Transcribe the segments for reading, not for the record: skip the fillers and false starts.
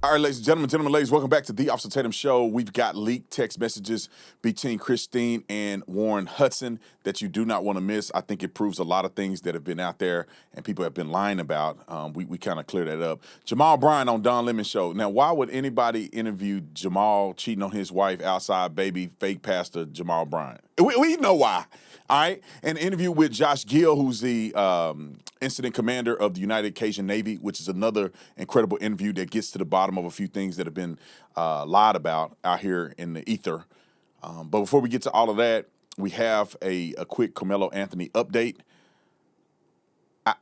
All right, ladies and gentlemen, ladies, welcome back to the Officer Tatum Show. We've got leaked text messages between Christine and Warren Hudson that you do not want to miss. I think it proves a lot of things that have been out there and people have been lying about. We kind of cleared that up. Jamal Bryant on Don Lemon Show. Now, why would anybody interview Jamal cheating on his wife outside baby fake pastor Jamal Bryant? We know why. All right. An interview with Josh Gill, who's the incident commander of the United Cajun Navy, which is another incredible interview that gets to the bottom of a few things that have been lied about out here in the ether. But before we get to all of that, we have a quick Carmelo Anthony update.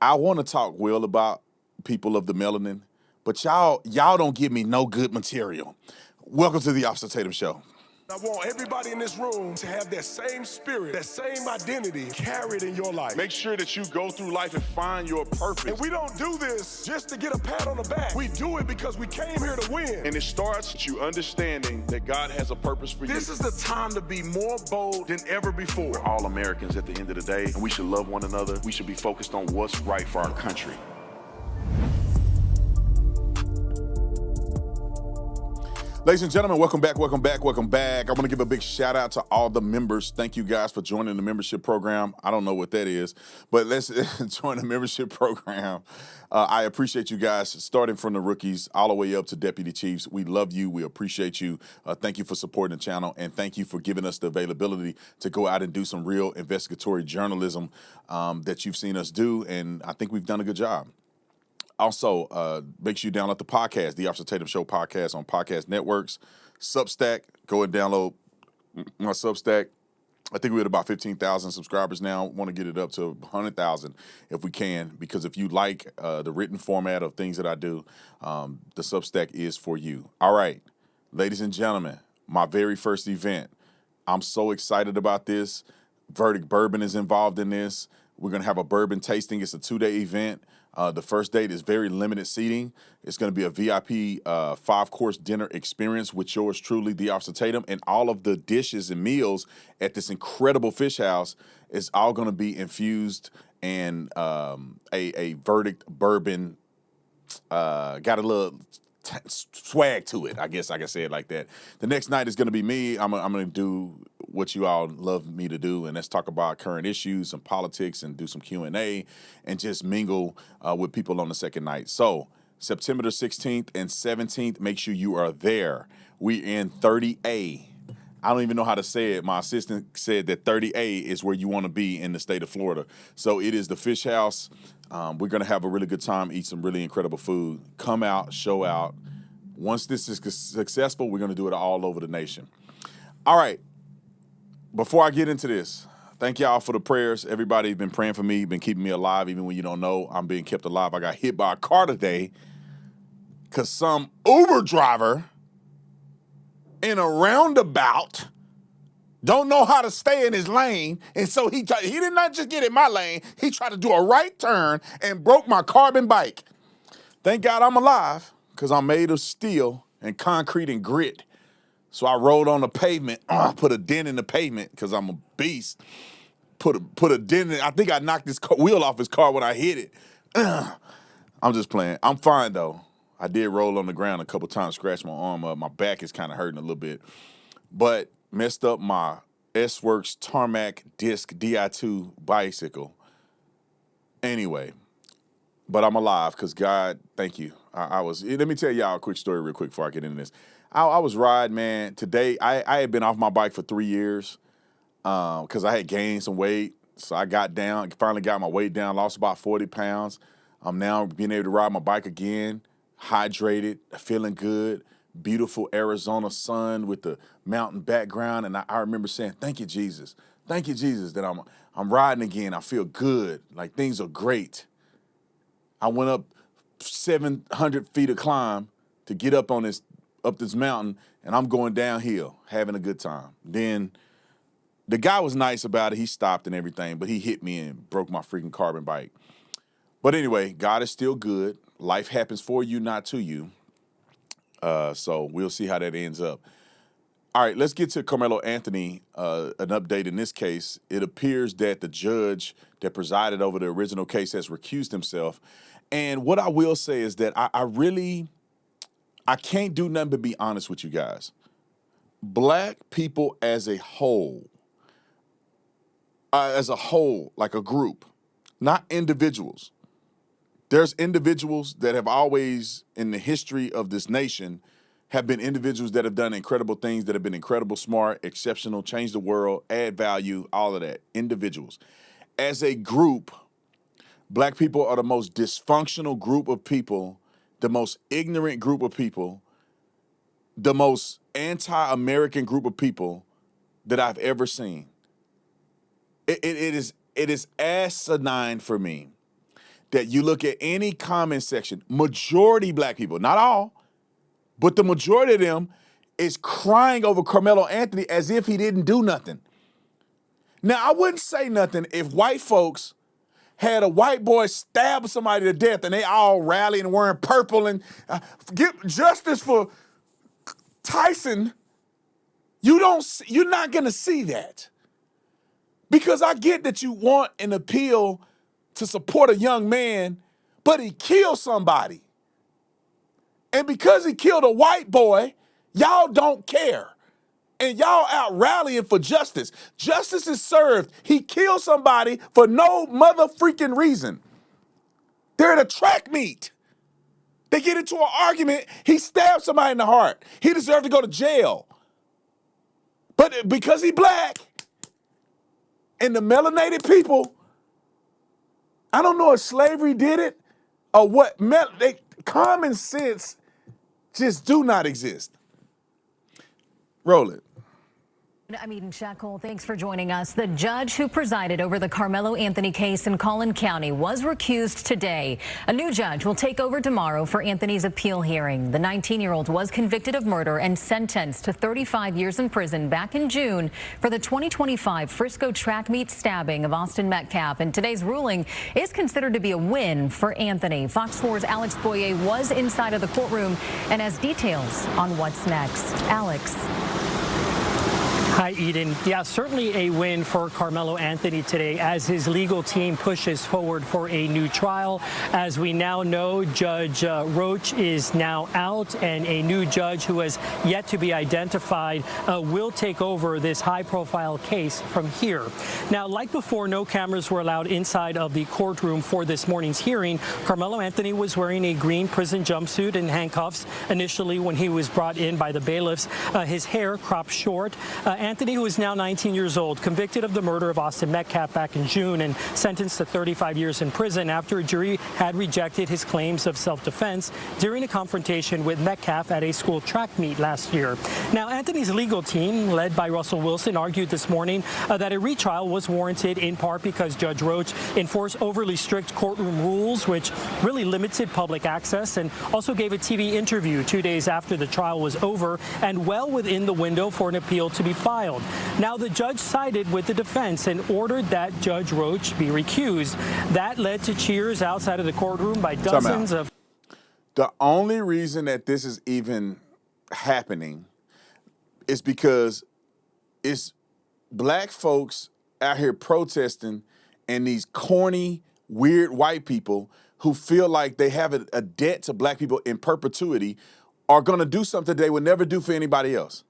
I want to talk, Will, about people of the melanin, but y'all don't give me no good material. Welcome to the Officer Tatum Show. I want everybody in this room to have that same spirit, that same identity carried in your life. Make sure that you go through life and find your purpose. And we don't do this just to get a pat on the back. We do it because we came here to win. And it starts with you understanding that God has a purpose for you. This is the time to be more bold than ever before. We're all Americans at the end of the day, and we should love one another. We should be focused on what's right for our country. Ladies and gentlemen, welcome back. I want to give a big shout out to all the members. Thank you guys for joining the membership program. I don't know what that is, but let's join the membership program. I appreciate you guys, starting from the rookies all the way up to deputy chiefs. We love you. We appreciate you. Thank you for supporting the channel, and thank you for giving us the availability to go out and do some real investigatory journalism that you've seen us do, and I think we've done a good job. Also, make sure you download the podcast, the Officer Tatum Show podcast on podcast networks, Substack. Go and download my Substack. I think we're at about 15,000 subscribers now. Want to get it up to 100,000 if we can, because if you like the written format of things that I do, the Substack is for you. All right, ladies and gentlemen, my very first event. I'm so excited about this. Verdict Bourbon is involved in this. We're going to have a bourbon tasting. It's a 2-day event. The first date is very limited seating. It's going to be a VIP 5-course dinner experience with yours truly, the Officer Tatum, and all of the dishes and meals at this incredible fish house is all going to be infused and a Verdict Bourbon got a little swag to it, I guess I can say it like that. The next night is going to be me. I'm going to do what you all love me to do, and let's talk about current issues and politics and do some Q&A and just mingle with people on the second night. So September the 16th and 17th, make sure you are there. We're in 30A. I don't even know how to say it. My assistant said that 30A is where you want to be in the state of Florida. So it is the Fish House. We're going to have a really good time, eat some really incredible food. Come out, show out. Once this is successful, we're going to do it all over the nation. All right. Before I get into this, thank y'all for the prayers. Everybody's been praying for me, been keeping me alive, even when you don't know I'm being kept alive. I got hit by a car today because some Uber driver in a roundabout don't know how to stay in his lane, and so he did not just get in my lane, he tried to do a right turn and broke my carbon bike. Thank God I'm alive, because I'm made of steel and concrete and grit. So I rolled on the pavement, put a dent in the pavement, because I'm a beast. Put a dent in it. I think I knocked his wheel off his car when I hit it. I'm just playing. I'm fine, though. I did roll on the ground a couple times, scratched my arm up. My back is kind of hurting a little bit. But messed up my S-Works Tarmac Disc Di2 bicycle. Anyway, but I'm alive because God, thank you. Let me tell y'all a quick story real quick before I get into this. I was riding, man. Today, I had been off my bike for 3 years because I had gained some weight. So I got down, finally got my weight down, lost about 40 pounds. I'm now being able to ride my bike again, hydrated, feeling good. Beautiful Arizona sun with the mountain background, and I remember saying, "Thank you, Jesus. Thank you, Jesus, that I'm riding again. I feel good. Like things are great." I went up 700 feet of climb to get up this mountain, and I'm going downhill, having a good time. Then the guy was nice about it. He stopped and everything, but he hit me and broke my freaking carbon bike. But anyway, God is still good. Life happens for you, not to you. So we'll see how that ends up. All right, let's get to Carmelo Anthony, an update in this case. It appears that the judge that presided over the original case has recused himself. And what I will say is that I really I can't do nothing but be honest with you guys. Black people as a whole, like a group, not individuals. There's individuals that have always, in the history of this nation, have been individuals that have done incredible things, that have been incredible, smart, exceptional, changed the world, add value, all of that. Individuals. As a group, black people are the most dysfunctional group of people, the most ignorant group of people, the most anti-American group of people that I've ever seen. It is asinine for me that you look at any comment section, majority black people, not all, but the majority of them is crying over Carmelo Anthony as if he didn't do nothing. Now, I wouldn't say nothing if white folks had a white boy stab somebody to death and they all rallying and wearing purple and get justice for Tyson. You're not gonna see that. Because I get that you want an appeal to support a young man, but he killed somebody. And because he killed a white boy, y'all don't care. And y'all out rallying for justice. Justice is served. He killed somebody for no mother freaking reason. They're at a track meet. They get into an argument. He stabbed somebody in the heart. He deserved to go to jail. But because he black and the melanated people, I don't know if slavery did it or what. Common sense just do not exist. Roll it. I'm Eden Shekel. Thanks for joining us. The judge who presided over the Carmelo Anthony case in Collin County was recused today. A new judge will take over tomorrow for Anthony's appeal hearing. The 19-year-old was convicted of murder and sentenced to 35 years in prison back in June for the 2025 Frisco track meet stabbing of Austin Metcalf. And today's ruling is considered to be a win for Anthony. Fox 4's Alex Boyer was inside of the courtroom and has details on what's next. Alex. Hi, Eden. Yeah, certainly a win for Carmelo Anthony today as his legal team pushes forward for a new trial. As we now know, Judge Roach is now out, and a new judge who has yet to be identified will take over this high-profile case from here. Now, like before, no cameras were allowed inside of the courtroom for this morning's hearing. Carmelo Anthony was wearing a green prison jumpsuit and handcuffs initially when he was brought in by the bailiffs. His hair cropped short. Anthony, who is now 19 years old, convicted of the murder of Austin Metcalf back in June and sentenced to 35 years in prison after a jury had rejected his claims of self-defense during a confrontation with Metcalf at a school track meet last year. Now, Anthony's legal team, led by Russell Wilson, argued this morning that a retrial was warranted in part because Judge Roach enforced overly strict courtroom rules, which really limited public access, and also gave a TV interview 2 days after the trial was over and well within the window for an appeal to be filed. Now, the judge sided with the defense and ordered that Judge Roach be recused. That led to cheers outside of the courtroom by dozens of... The only reason that this is even happening is because it's black folks out here protesting and these corny, weird white people who feel like they have a debt to black people in perpetuity are going to do something they would never do for anybody else.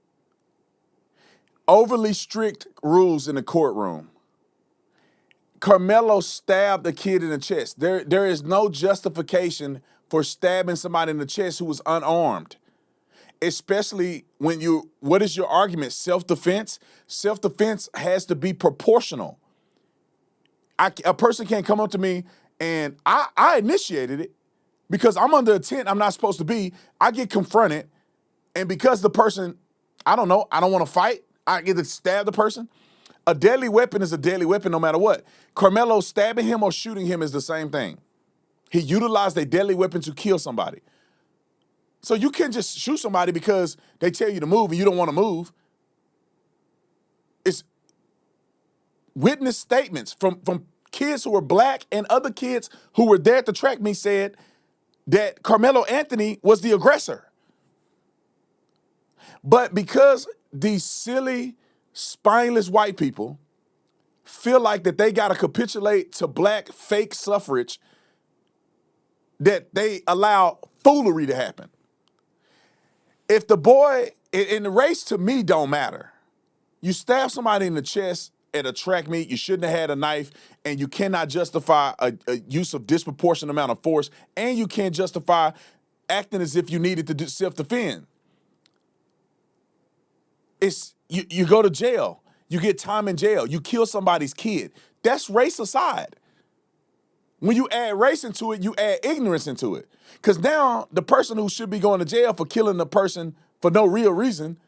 Overly strict rules in the courtroom. Carmelo stabbed a kid in the chest. There is no justification for stabbing somebody in the chest who was unarmed. Especially when what is your argument? Self-defense? Self-defense has to be proportional. A person can't come up to me and I initiated it because I'm under a tent I'm not supposed to be. I get confronted, and because the person, I don't want to fight, I get to stab the person. A deadly weapon is a deadly weapon no matter what. Carmelo stabbing him or shooting him is the same thing. He utilized a deadly weapon to kill somebody. So you can't just shoot somebody because they tell you to move and you don't want to move. It's witness statements from kids who were black and other kids who were there at the track meet said that Carmelo Anthony was the aggressor. But because these silly, spineless white people feel like that they got to capitulate to black fake suffrage, that they allow foolery to happen. If the boy in the race to me don't matter. You stab somebody in the chest at a track meet, you shouldn't have had a knife, and you cannot justify a use of disproportionate amount of force, and you can't justify acting as if you needed to self-defend. You go to jail. You get time in jail. You kill somebody's kid. That's race aside. When you add race into it, you add ignorance into it. Because now the person who should be going to jail for killing the person for no real reason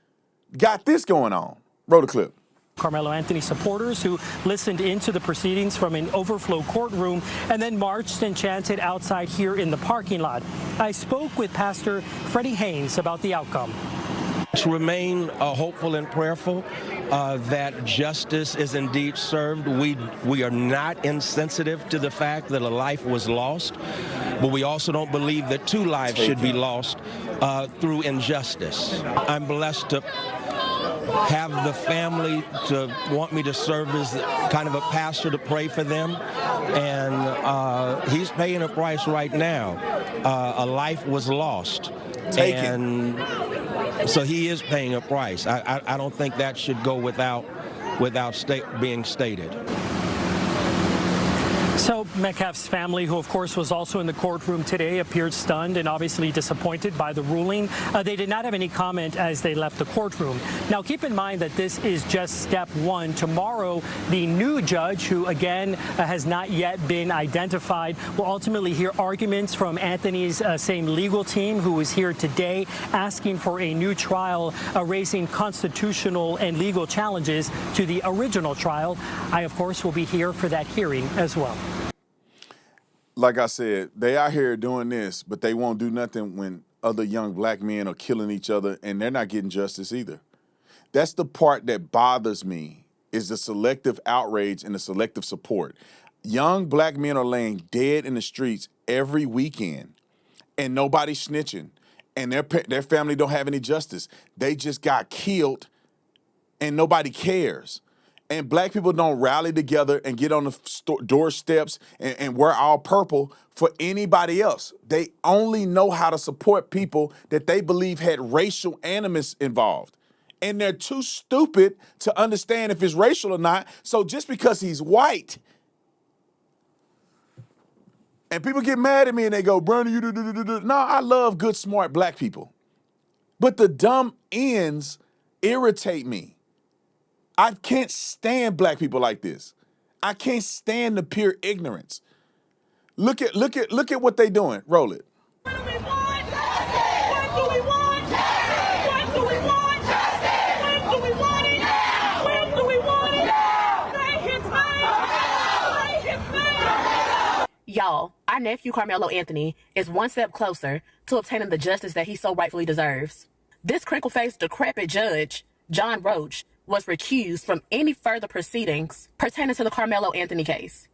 got this going on. Roll the clip. Carmelo Anthony supporters who listened into the proceedings from an overflow courtroom and then marched and chanted outside here in the parking lot. I spoke with Pastor Freddie Haynes about the outcome. To remain hopeful and prayerful that justice is indeed served. We are not insensitive to the fact that a life was lost, but we also don't believe that two lives should be lost through injustice. I'm blessed to have the family to want me to serve as kind of a pastor to pray for them, and he's paying a price right now. A life was lost. And so he is paying a price. I don't think that should go without being stated. So Metcalf's family, who of course was also in the courtroom today, appeared stunned and obviously disappointed by the ruling. They did not have any comment as they left the courtroom. Now keep in mind that this is just step one. Tomorrow, the new judge, who again has not yet been identified, will ultimately hear arguments from Anthony's same legal team, who is here today asking for a new trial, raising constitutional and legal challenges to the original trial. I, of course, will be here for that hearing as well. Like I said, they out here doing this, but they won't do nothing when other young black men are killing each other, and they're not getting justice either. That's the part that bothers me, is the selective outrage and the selective support. Young black men are laying dead in the streets every weekend, and nobody's snitching, and their family don't have any justice. They just got killed, and nobody cares. And black people don't rally together and get on the doorsteps and wear all purple for anybody else. They only know how to support people that they believe had racial animus involved. And they're too stupid to understand if it's racial or not. So just because he's white, and people get mad at me and they go, Bernie, you do. No, I love good, smart black people. But the dumb ends irritate me. I can't stand black people like this. I can't stand the pure ignorance. Look at what they doing. Roll it. What do we want? Justice! What do we want? Justice! What do we want? Justice! When do we want it? Now! When do we want it? Now! Say his name! Say his name! Y'all, our nephew Carmelo Anthony is one step closer to obtaining the justice that he so rightfully deserves. This crinkle-faced, decrepit judge, John Roach, was recused from any further proceedings pertaining to the Carmelo Anthony case.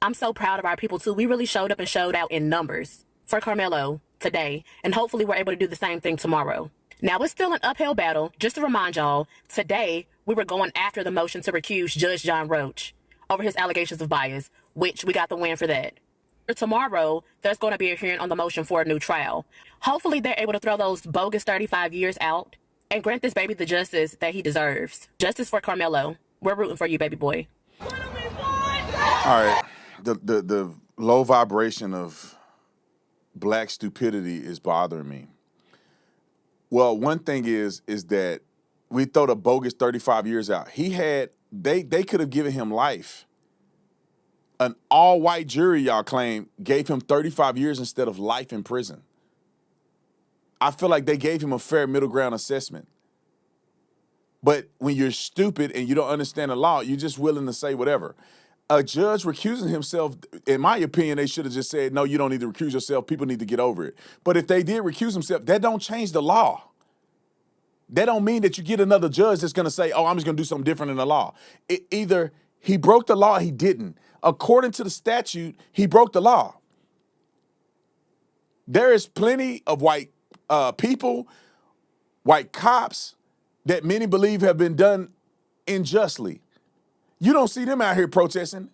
I'm so proud of our people, too. We really showed up and showed out in numbers for Carmelo today, and hopefully we're able to do the same thing tomorrow. Now, it's still an uphill battle. Just to remind y'all, today we were going after the motion to recuse Judge John Roach over his allegations of bias, which we got the win for that. Tomorrow, there's going to be a hearing on the motion for a new trial. Hopefully they're able to throw those bogus 35 years out and grant this baby the justice that he deserves. Justice for Carmelo. We're rooting for you, baby boy. What do we want? All right. The low vibration of black stupidity is bothering me. Well, one thing is that we throw the bogus 35 years out. They could have given him life. An all-white jury, y'all claim, gave him 35 years instead of life in prison. I feel like they gave him a fair middle ground assessment. But when you're stupid and you don't understand the law, you're just willing to say whatever. A judge recusing himself, in my opinion, they should have just said, no, you don't need to recuse yourself. People need to get over it. But if they did recuse himself, that don't change the law. That don't mean that you get another judge that's going to say, oh, I'm just going to do something different in the law. Either he broke the law or he didn't. According to the statute, he broke the law. There is plenty of white people, white cops, that many believe have been done unjustly. You don't see them out here protesting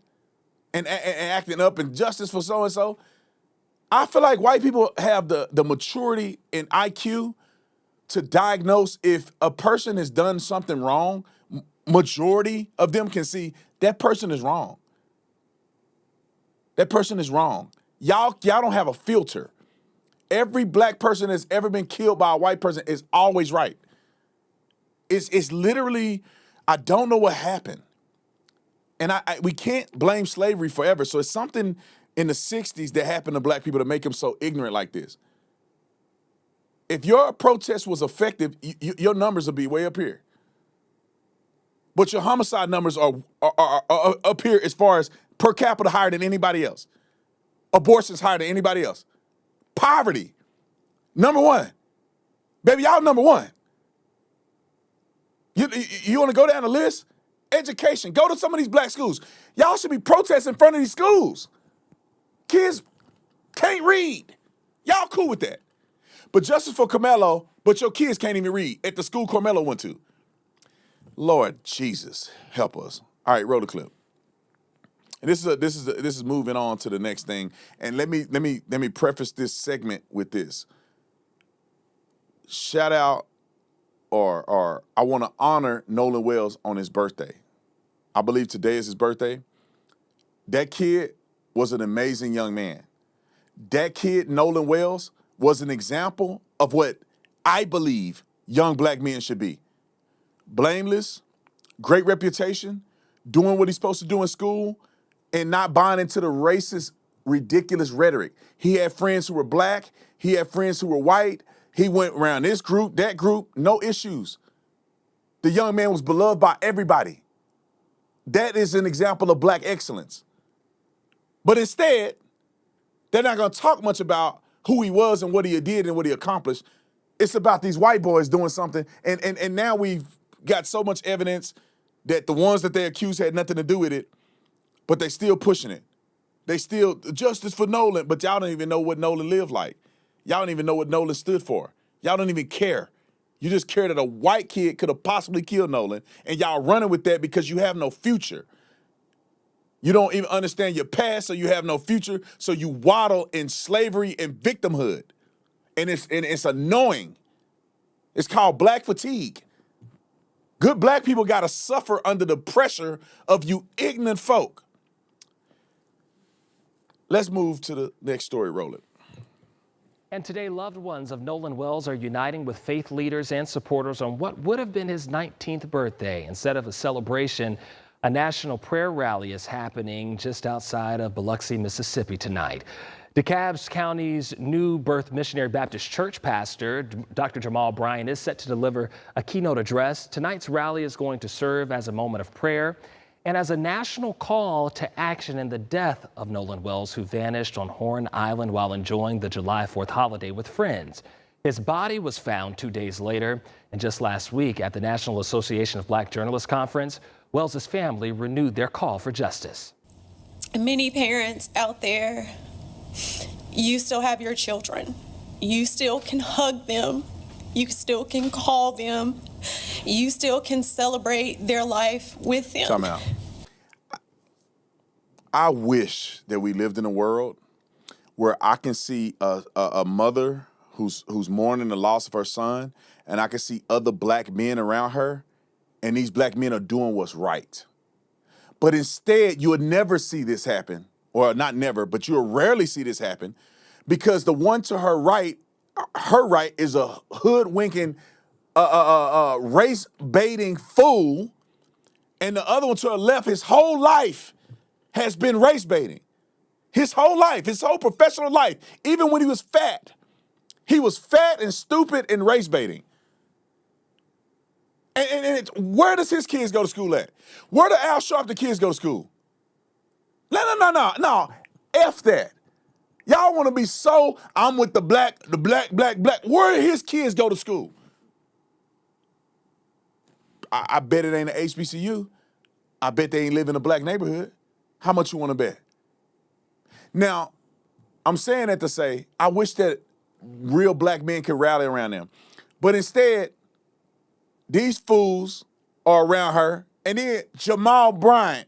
and acting up in justice for so-and-so. I feel like white people have the maturity and IQ to diagnose if a person has done something wrong, majority of them can see that person is wrong. That person is wrong. Y'all don't have a filter. Every black person that's ever been killed by a white person is always right. It's literally, I don't know what happened. And we can't blame slavery forever. So it's something in the 60s that happened to black people to make them so ignorant like this. If your protest was effective, your numbers would be way up here. But your homicide numbers are up here as far as per capita higher than anybody else. Abortions higher than anybody else. Poverty, number one. Baby, y'all number one. You want to go down the list? Education, go to some of these black schools. Y'all should be protesting in front of these schools. Kids can't read. Y'all cool with that. But justice for Carmelo, but your kids can't even read at the school Carmelo went to. Lord Jesus, help us. All right, roll the clip. And this is moving on to the next thing. And let me preface this segment with this. Shout out, or I want to honor Nolan Wells on his birthday. I believe today is his birthday. That kid was an amazing young man. That kid, Nolan Wells, was an example of what I believe young black men should be. Blameless, great reputation, doing what he's supposed to do in school, and not buying into the racist, ridiculous rhetoric. He had friends who were black. He had friends who were white. He went around this group, that group, no issues. The young man was beloved by everybody. That is an example of black excellence. But instead, they're not going to talk much about who he was and what he did and what he accomplished. It's about these white boys doing something. And now we've got so much evidence that the ones that they accused had nothing to do with it, but they still pushing it. They still, justice for Nolan, but y'all don't even know what Nolan lived like. Y'all don't even know what Nolan stood for. Y'all don't even care. You just care that a white kid could have possibly killed Nolan, and y'all running with that because you have no future. You don't even understand your past, so you have no future, so you waddle in slavery and victimhood. And it's annoying. It's called black fatigue. Good black people gotta suffer under the pressure of you ignorant folk. Let's move to the next story, roll it. And today, loved ones of Nolan Wells are uniting with faith leaders and supporters on what would have been his 19th birthday. Instead of a celebration, a national prayer rally is happening just outside of Biloxi, Mississippi tonight. DeKalb County's New Birth Missionary Baptist Church pastor, Dr. Jamal Bryan, is set to deliver a keynote address. Tonight's rally is going to serve as a moment of prayer and as a national call to action in the death of Nolan Wells, who vanished on Horn Island while enjoying the July 4th holiday with friends. His body was found 2 days later, and just last week at the National Association of Black Journalists Conference, Wells's family renewed their call for justice. Many parents out there, you still have your children. You still can hug them. You still can call them. You still can celebrate their life with them. Time out. I wish that we lived in a world where I can see a mother who's mourning the loss of her son, and I can see other black men around her, and these black men are doing what's right. But instead, you would never see this happen, or not never, but you'll rarely see this happen, because the one to her right is a hoodwinking, race-baiting fool, and the other one to her left, his whole life has been race-baiting. His whole life, his whole professional life, even when he was fat and stupid and race-baiting. And where does his kids go to school at? Where do Al Sharpton kids go to school? No. F that. Y'all want to be so, I'm with the black. Where do his kids go to school? I bet it ain't an HBCU. I bet they ain't live in a black neighborhood. How much you want to bet? Now, I'm saying that to say, I wish that real black men could rally around them. But instead, these fools are around her. And then Jamal Bryant.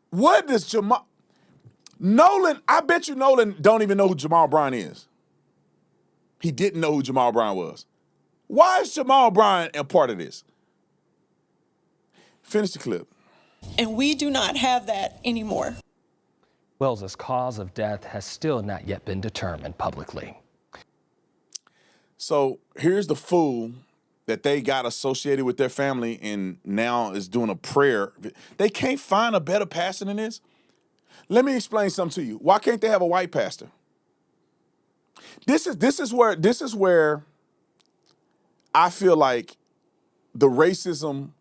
What does Nolan, I bet you Nolan don't even know who Jamal Bryant is. He didn't know who Jamal Bryant was. Why is Jamal Bryant a part of this? Finish the clip. And we do not have that anymore. Wells's cause of death has still not yet been determined publicly. So here's the fool that they got associated with their family and now is doing a prayer. They can't find a better pastor than this. Let me explain something to you. Why can't they have a white pastor? This is where I feel like the racism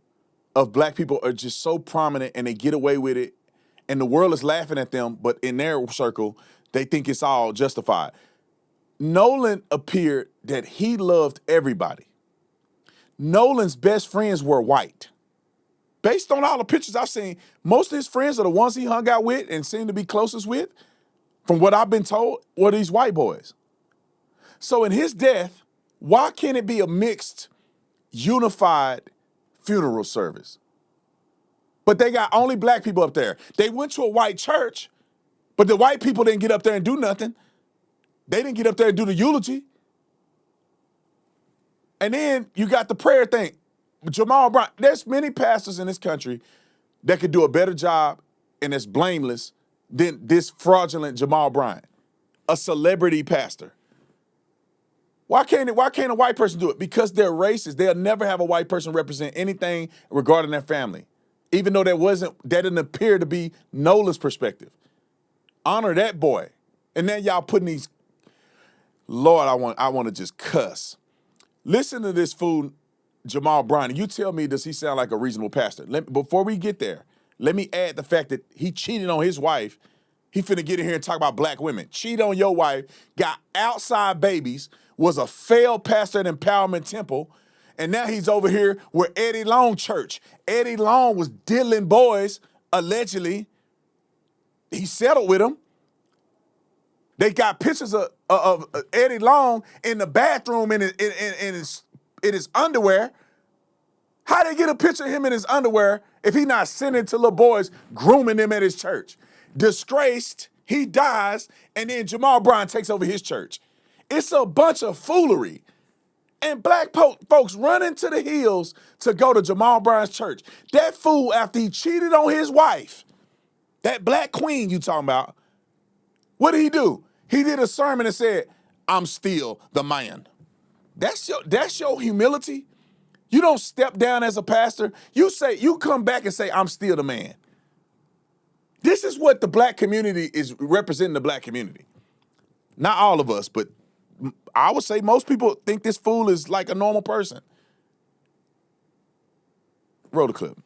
of black people are just so prominent and they get away with it and the world is laughing at them, but in their circle, they think it's all justified. Nolan appeared that he loved everybody. Nolan's best friends were white. Based on all the pictures I've seen, most of his friends are the ones he hung out with and seemed to be closest with, from what I've been told, were these white boys. So in his death, why can't it be a mixed, unified funeral service? But they got only black people up there. They went to a white church, but the white people didn't get up there and do nothing. They didn't get up there and do the eulogy. And then you got the prayer thing. Jamal Bryant, there's many pastors in this country that could do a better job and it's blameless than this fraudulent Jamal Bryant, a celebrity pastor. Why can't a white person do it? Because they're racist. They'll never have a white person represent anything regarding their family, even though that didn't appear to be Nolan's perspective. Honor that boy. And then y'all putting these, Lord, I want to just cuss. Listen to this fool, Jamal Bryant. You tell me, does he sound like a reasonable pastor? Before we get there, let me add the fact that he cheated on his wife. He finna get in here and talk about black women. Cheat on your wife, got outside babies, was a failed pastor at Empowerment Temple, and now he's over here with Eddie Long Church. Eddie Long was diddling boys, allegedly. He settled with them. They got pictures of Eddie Long in the bathroom in his underwear. How they get a picture of him in his underwear if he not sending to little boys, grooming them at his church? Disgraced, he dies, and then Jamal Bryant takes over his church. It's a bunch of foolery. And black folks running to the hills to go to Jamal Bryant's church. That fool, after he cheated on his wife, that black queen you talking about, what did he do? He did a sermon and said, I'm still the man. That's your humility. You don't step down as a pastor. You come back and say, I'm still the man. This is what the black community is representing, the black community. Not all of us, but I would say most people think this fool is like a normal person. Roll the clip.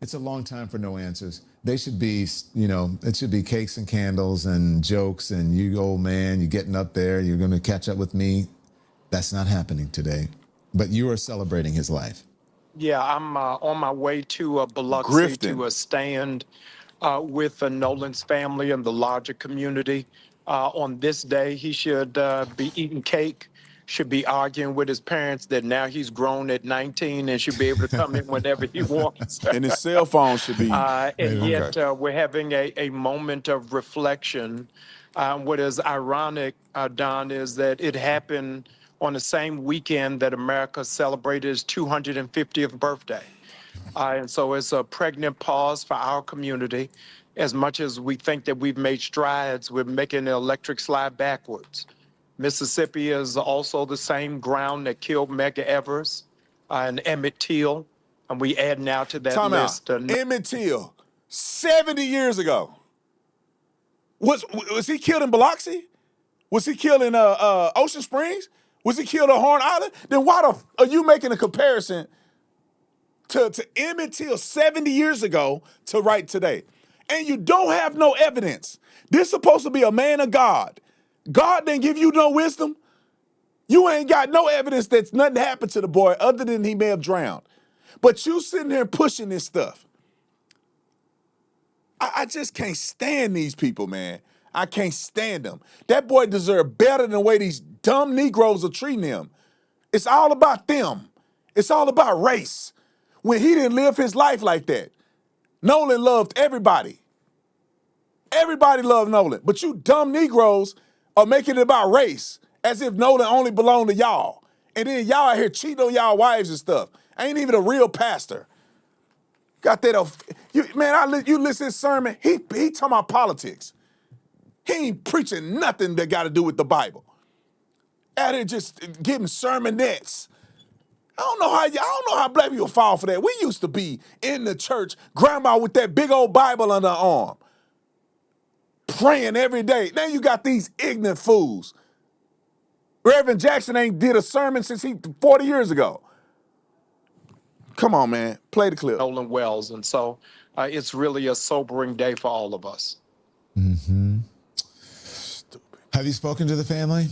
It's a long time for no answers. They should be, it should be cakes and candles and jokes and you old man, you're getting up there, you're going to catch up with me. That's not happening today. But you are celebrating his life. Yeah, I'm on my way to Biloxi Grifting. to stand with Nolan's family and the larger community. On this day, he should be eating cake, should be arguing with his parents that now he's grown at 19 and should be able to come in whenever he wants. And his cell phone should be. And yet we're having a moment of reflection. What is ironic, Don, is that it happened on the same weekend that America celebrated its 250th birthday. And so it's a pregnant pause for our community. As much as we think that we've made strides, we're making the electric slide backwards. Mississippi is also the same ground that killed Medgar Evers and Emmett Till. And we add now to that Time list. out. Emmett Till, 70 years ago. Was he killed in Biloxi? Was he killed in Ocean Springs? Was he killed at Horn Island? Then why are you making a comparison to Emmett Till 70 years ago to right today? And you don't have no evidence. This is supposed to be a man of God. God didn't give you no wisdom. You ain't got no evidence that nothing happened to the boy other than he may have drowned. But you sitting here pushing this stuff. I just can't stand these people, man. I can't stand them. That boy deserves better than the way these dumb Negroes are treating him. It's all about them. It's all about race. When he didn't live his life like that. Nolan loved everybody. Everybody loved Nolan. But you dumb Negroes are making it about race as if Nolan only belonged to y'all. And then y'all out here cheating on y'all wives and stuff. Ain't even a real pastor. Got that, you listen to his sermon, he talking about politics. He ain't preaching nothing that got to do with the Bible. Out here just giving sermonettes. I don't know how black people fall for that. We used to be in the church, grandma with that big old Bible under her arm, praying every day. Now you got these ignorant fools. Reverend Jackson ain't did a sermon since 40 years ago. Come on, man. Play the clip. Nolan Wells. And so it's really a sobering day for all of us. Mm-hmm. Have you spoken to the family?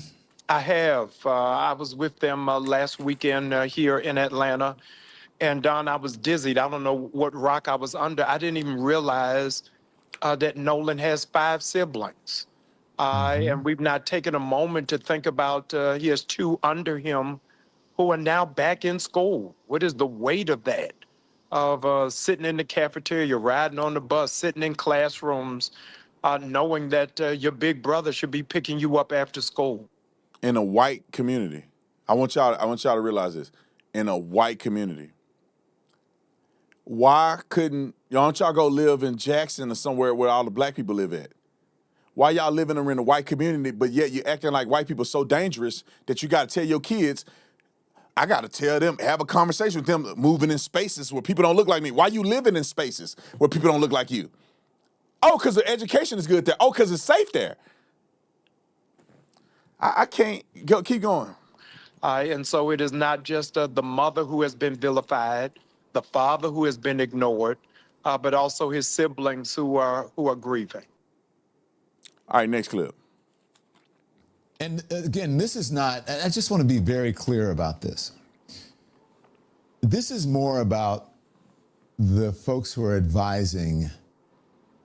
I have. I was with them last weekend here in Atlanta. And Don, I was dizzied. I don't know what rock I was under. I didn't even realize that Nolan has 5 siblings. And we've not taken a moment to think about he has 2 under him who are now back in school. What is the weight of that? Of sitting in the cafeteria, riding on the bus, sitting in classrooms, knowing that your big brother should be picking you up after school. In a white community, I want y'all to realize this. In a white community, why couldn't y'all go live in Jackson or somewhere where all the black people live at? Why y'all living in a white community, but yet you're acting like white people so dangerous that you got to tell your kids, I got to tell them, have a conversation with them, moving in spaces where people don't look like me. Why you living in spaces where people don't look like you? Oh, because the education is good there. Oh, because it's safe there. I can't go. Keep going. And so it is not just the mother who has been vilified, the father who has been ignored, but also his siblings who are grieving. All right, next clip. And again, this is not, I just want to be very clear about this. This is more about the folks who are advising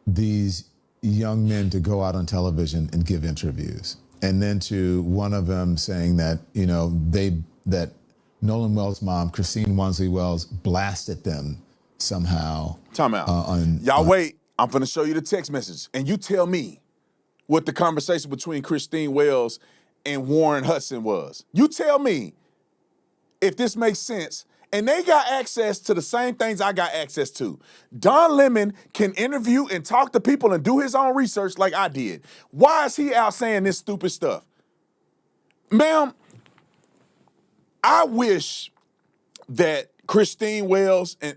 these young men to go out on television and give interviews. And then to one of them saying that, that Nolan Wells' mom, Christine Wansley Wells, blasted them somehow. Time out. Wait. I'm going to show you the text message. And you tell me what the conversation between Christine Wells and Warren Hudson was. You tell me if this makes sense. And they got access to the same things I got access to. Don Lemon can interview and talk to people and do his own research like I did. Why is he out saying this stupid stuff? Ma'am, I wish that Christine Wells and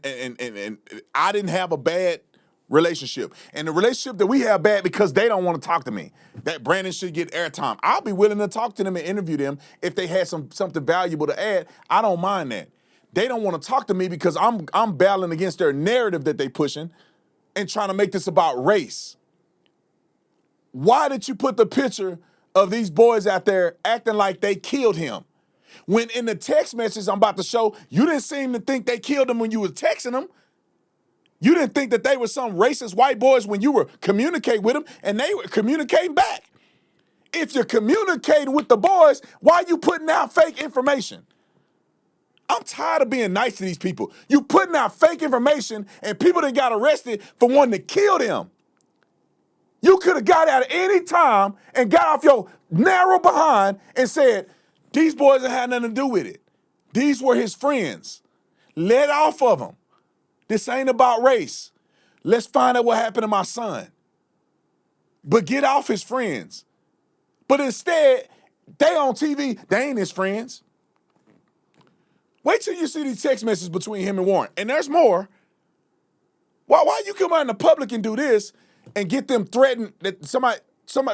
I didn't have a bad relationship. And the relationship that we have bad because they don't want to talk to me. That Brandon should get airtime. I'll be willing to talk to them and interview them if they had something valuable to add. I don't mind that. They don't want to talk to me because I'm battling against their narrative that they pushing and trying to make this about race. Why did you put the picture of these boys out there acting like they killed him? When in the text message I'm about to show, you didn't seem to think they killed him when you was texting them. You didn't think that they were some racist white boys when you were communicating with them, and they were communicating back. If you're communicating with the boys, why are you putting out fake information? I'm tired of being nice to these people. You putting out fake information, and people that got arrested for wanting to kill them. You could have got out at any time and got off your narrow behind and said, these boys had nothing to do with it. These were his friends. Let off of them. This ain't about race. Let's find out what happened to my son. But get off his friends. But instead, they on TV, they ain't his friends. Wait till you see these text messages between him and Warren. And there's more. Why you come out in the public and do this and get them threatened that somebody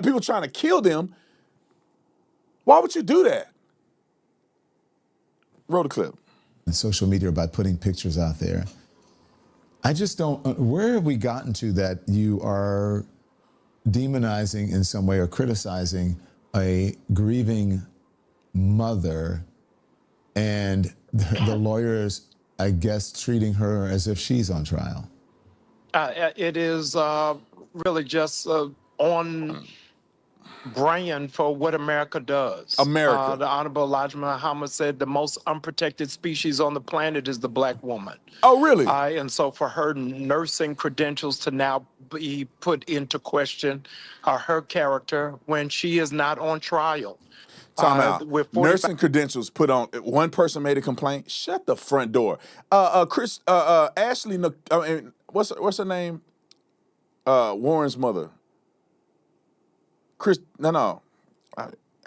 people trying to kill them? Why would you do that? Roll the clip. And social media by putting pictures out there. I just don't, where have we gotten to that you are demonizing in some way or criticizing a grieving mother and the lawyers, I guess, treating her as if she's on trial? It is really just on brand for what America does. America. The Honorable Elijah Muhammad said the most unprotected species on the planet is the black woman. Oh, really? And so for her nursing credentials to now be put into question, her character when she is not on trial. Time out. With 45 Nursing credentials put on. One person made a complaint. Shut the front door. Chris, Ashley, what's her name? Warren's mother.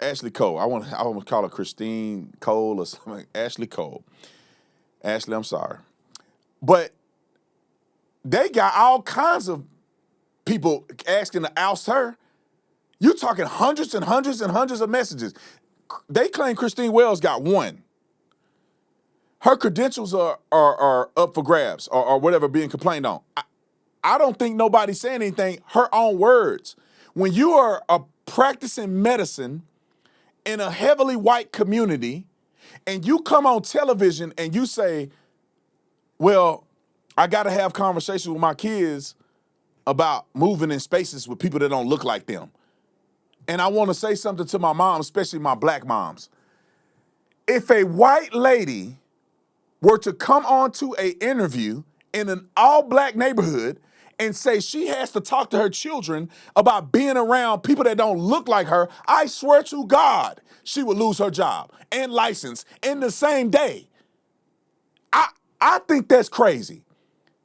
Ashley Cole. I want to call her Christine Cole or something. Ashley Cole. Ashley, I'm sorry, but they got all kinds of people asking to oust her. You talking hundreds and hundreds and hundreds of messages. They claim Christine Wells got one. Her credentials are up for grabs or whatever being complained on. I don't think nobody's saying anything. Her own words. When you are practicing medicine in a heavily white community and you come on television and you say, well, I got to have conversations with my kids about moving in spaces with people that don't look like them. And I want to say something to my mom, especially my black moms. If a white lady were to come onto an interview in an all-black neighborhood and say she has to talk to her children about being around people that don't look like her, I swear to God, she would lose her job and license in the same day. I think that's crazy.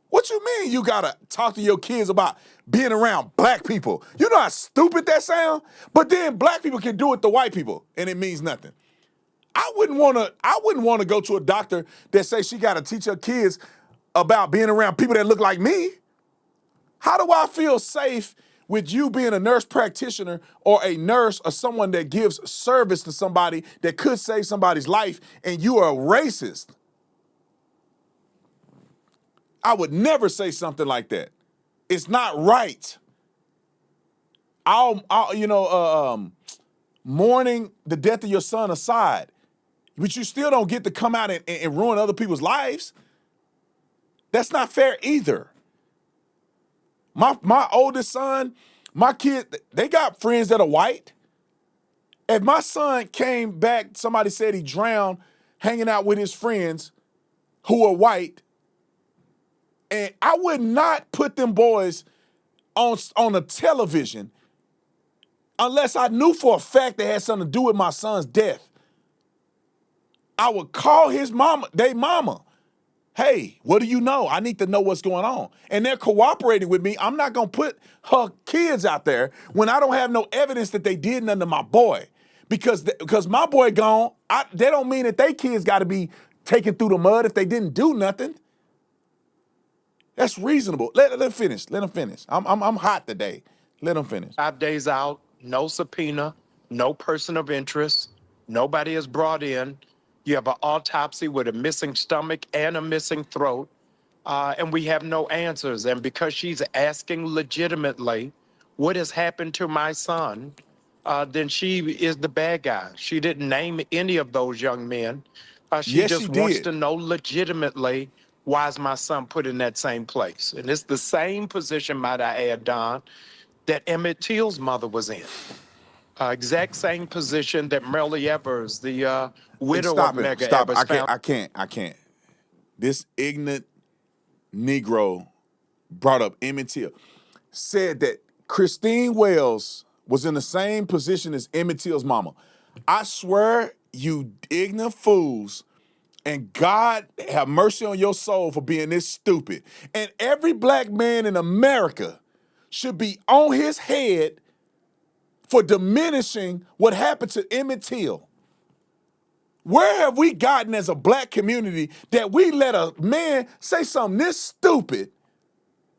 What you mean you gotta talk to your kids about being around black people? You know how stupid that sounds? But then black people can do it to white people and it means nothing. I wouldn't wanna go to a doctor that says she gotta teach her kids about being around people that look like me. How do I feel safe with you being a nurse practitioner or a nurse or someone that gives service to somebody that could save somebody's life and you are a racist? I would never say something like that. It's not right. Mourning the death of your son aside, but you still don't get to come out and ruin other people's lives. That's not fair either. My oldest son, my kid, they got friends that are white. If my son came back, somebody said he drowned hanging out with his friends who are white, and I would not put them boys on a television unless I knew for a fact they had something to do with my son's death. I would call his mama, they mama. Hey, what do you know? I need to know what's going on. And they're cooperating with me. I'm not going to put her kids out there when I don't have no evidence that they did nothing to my boy. Because my boy gone, they don't mean that they kids got to be taken through the mud if they didn't do nothing. That's reasonable. Let them finish. Let them finish. I'm hot today. Let them finish. 5 days out, no subpoena, no person of interest, nobody is brought in. You have an autopsy with a missing stomach and a missing throat, and we have no answers. And because she's asking legitimately, what has happened to my son, then she is the bad guy. She didn't name any of those young men. She Yes, just she wants did. to know legitimately, why is my son put in that same place? And it's the same position, might I add, Don, that Emmett Till's mother was in. Exact same position that Merle Evers, the widow of Stop it. Medgar Stop. Evers, found. I can't. This ignorant Negro brought up Emmett Till, said that Christine Wells was in the same position as Emmett Till's mama. I swear, you ignorant fools, and God have mercy on your soul for being this stupid. And every black man in America should be on his head for diminishing what happened to Emmett Till. Where have we gotten as a black community that we let a man say something this stupid,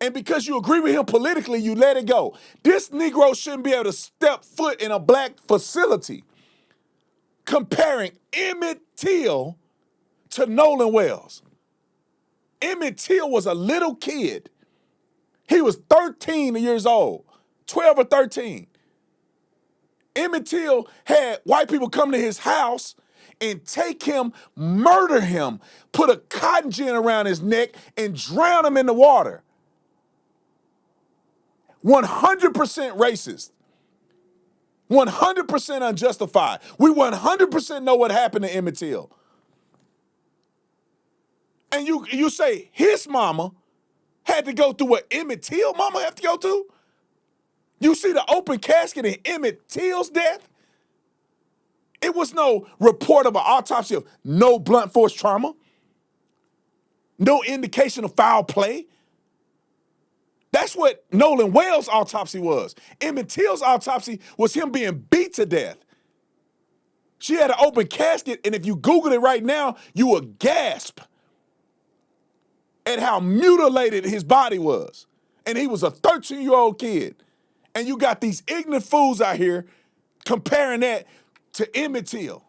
and because you agree with him politically, you let it go? This Negro shouldn't be able to step foot in a black facility. Comparing Emmett Till to Nolan Wells. Emmett Till was a little kid. He was 13 years old, 12 or 13. Emmett Till had white people come to his house and take him, murder him, put a cotton gin around his neck, and drown him in the water. 100% racist. 100% unjustified. We 100% know what happened to Emmett Till. And you say his mama had to go through what Emmett Till mama have to go through? You see the open casket in Emmett Till's death? It was no report of an autopsy of no blunt force trauma, no indication of foul play. That's what Nolan Wells' autopsy was. Emmett Till's autopsy was him being beat to death. She had an open casket, and if you Google it right now, you will gasp at how mutilated his body was. And he was a 13-year-old kid. And you got these ignorant fools out here comparing that to Emmett Till.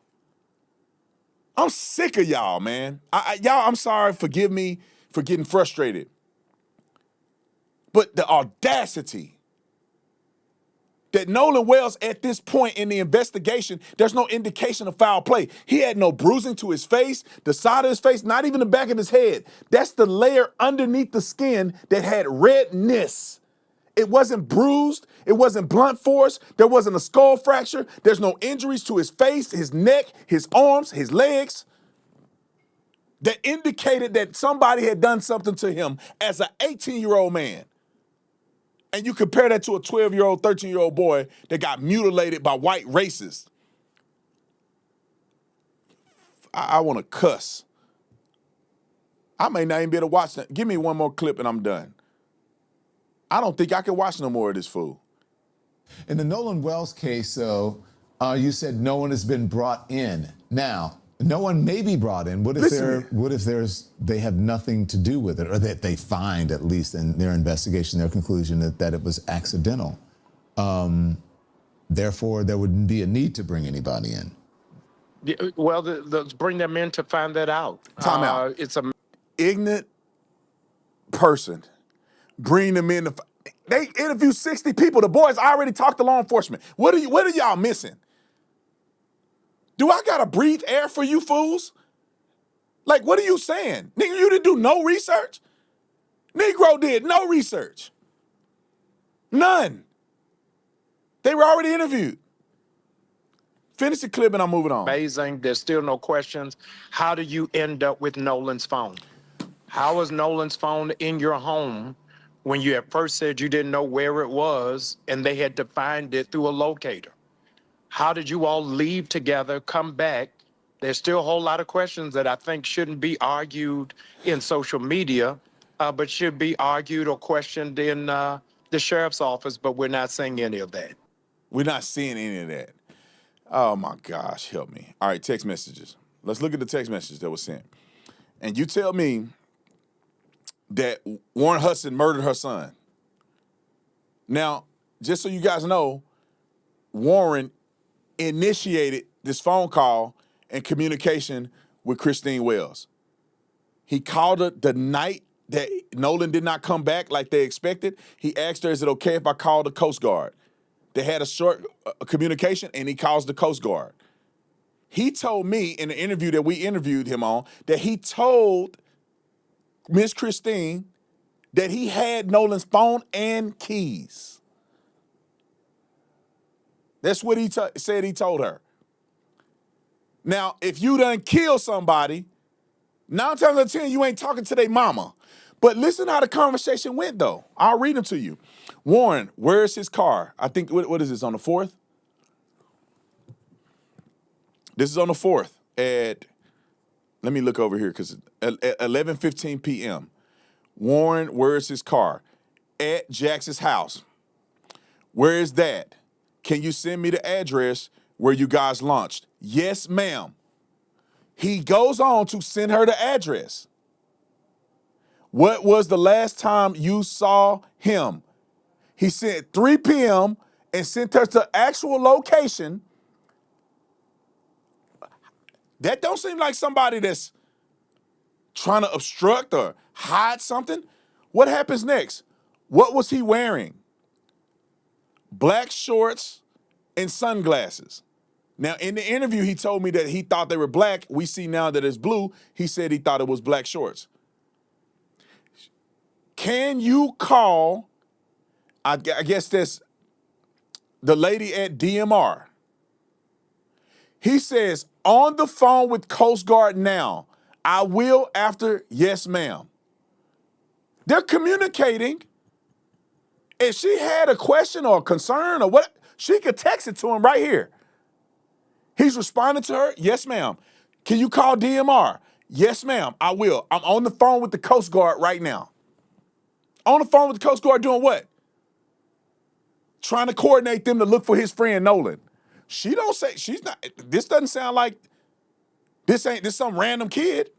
I'm sick of y'all, man. Y'all, I'm sorry, forgive me for getting frustrated. But the audacity that Nolan Wells, at this point in the investigation, there's no indication of foul play. He had no bruising to his face, the side of his face, not even the back of his head. That's the layer underneath the skin that had redness. It wasn't bruised. It wasn't blunt force. There wasn't a skull fracture. There's no injuries to his face, his neck, his arms, his legs that indicated that somebody had done something to him as an 18-year-old man. And you compare that to a 12-year-old, 13-year-old boy that got mutilated by white racists. I want to cuss. I may not even be able to watch that. Give me one more clip and I'm done. I don't think I can watch no more of this fool. In the Nolan Wells case, though, you said no one has been brought in. Now, no one may be brought in. What if they have nothing to do with it, or that they find, at least in their investigation, their conclusion that it was accidental? Therefore, there wouldn't be a need to bring anybody in. Yeah, well, let's bring them in to find that out. Time out. It's a ignorant person. Bring them in. They interview 60 people. The boys already talked to law enforcement. What are y'all missing? Do I gotta breathe air for you fools? Like, what are you saying? Nigga, you didn't do no research? Negro did no research. None. They were already interviewed. Finish the clip and I'm moving on. amazing. There's still no questions. How do you end up with Nolan's phone? How was Nolan's phone in your home when you at first said you didn't know where it was and they had to find it through a locator? How did you all leave together, come back? There's still a whole lot of questions that I think shouldn't be argued in social media, but should be argued or questioned in the sheriff's office, but we're not seeing any of that. We're not seeing any of that. Oh my gosh, help me. All right, text messages. Let's look at the text message that was sent. And you tell me that Warren Hudson murdered her son. Now, just so you guys know, Warren initiated this phone call and communication with Christine Wells. He called her the night that Nolan did not come back like they expected. He asked her, is it okay if I call the Coast Guard? They had a short communication, and he calls the Coast Guard. He told me in the interview that we interviewed him on that he told Miss Christine that he had Nolan's phone and keys. That's what he said he told her. Now, if you done kill somebody, 9 times out of 10, you ain't talking to their mama. But listen how the conversation went, though. I'll read them to you. Warren, where's his car? I think, what is this, on the 4th? This is on the 4th at, let me look over here, because at 11:15 p.m. Warren, where's his car? At Jax's house. Where is that? Can you send me the address where you guys launched? Yes, ma'am. He goes on to send her the address. What was the last time you saw him? He sent 3 p.m. and sent her to the actual location. That don't seem like somebody that's trying to obstruct or hide something. What happens next? What was he wearing? Black shorts and sunglasses. Now, in the interview, he told me that he thought they were black. We see now that it's blue. He said he thought it was black shorts. Can you call, I guess that's the lady at DMR. He says, on the phone with Coast Guard now. I will after, yes, ma'am. They're communicating. If she had a question or a concern or what, she could text it to him right here. He's responding to her. Yes, ma'am. Can you call DMR? Yes, ma'am. I will. I'm on the phone with the Coast Guard right now. On the phone with the Coast Guard doing what? Trying to coordinate them to look for his friend Nolan. She don't say, she's not, this doesn't sound like this some random kid.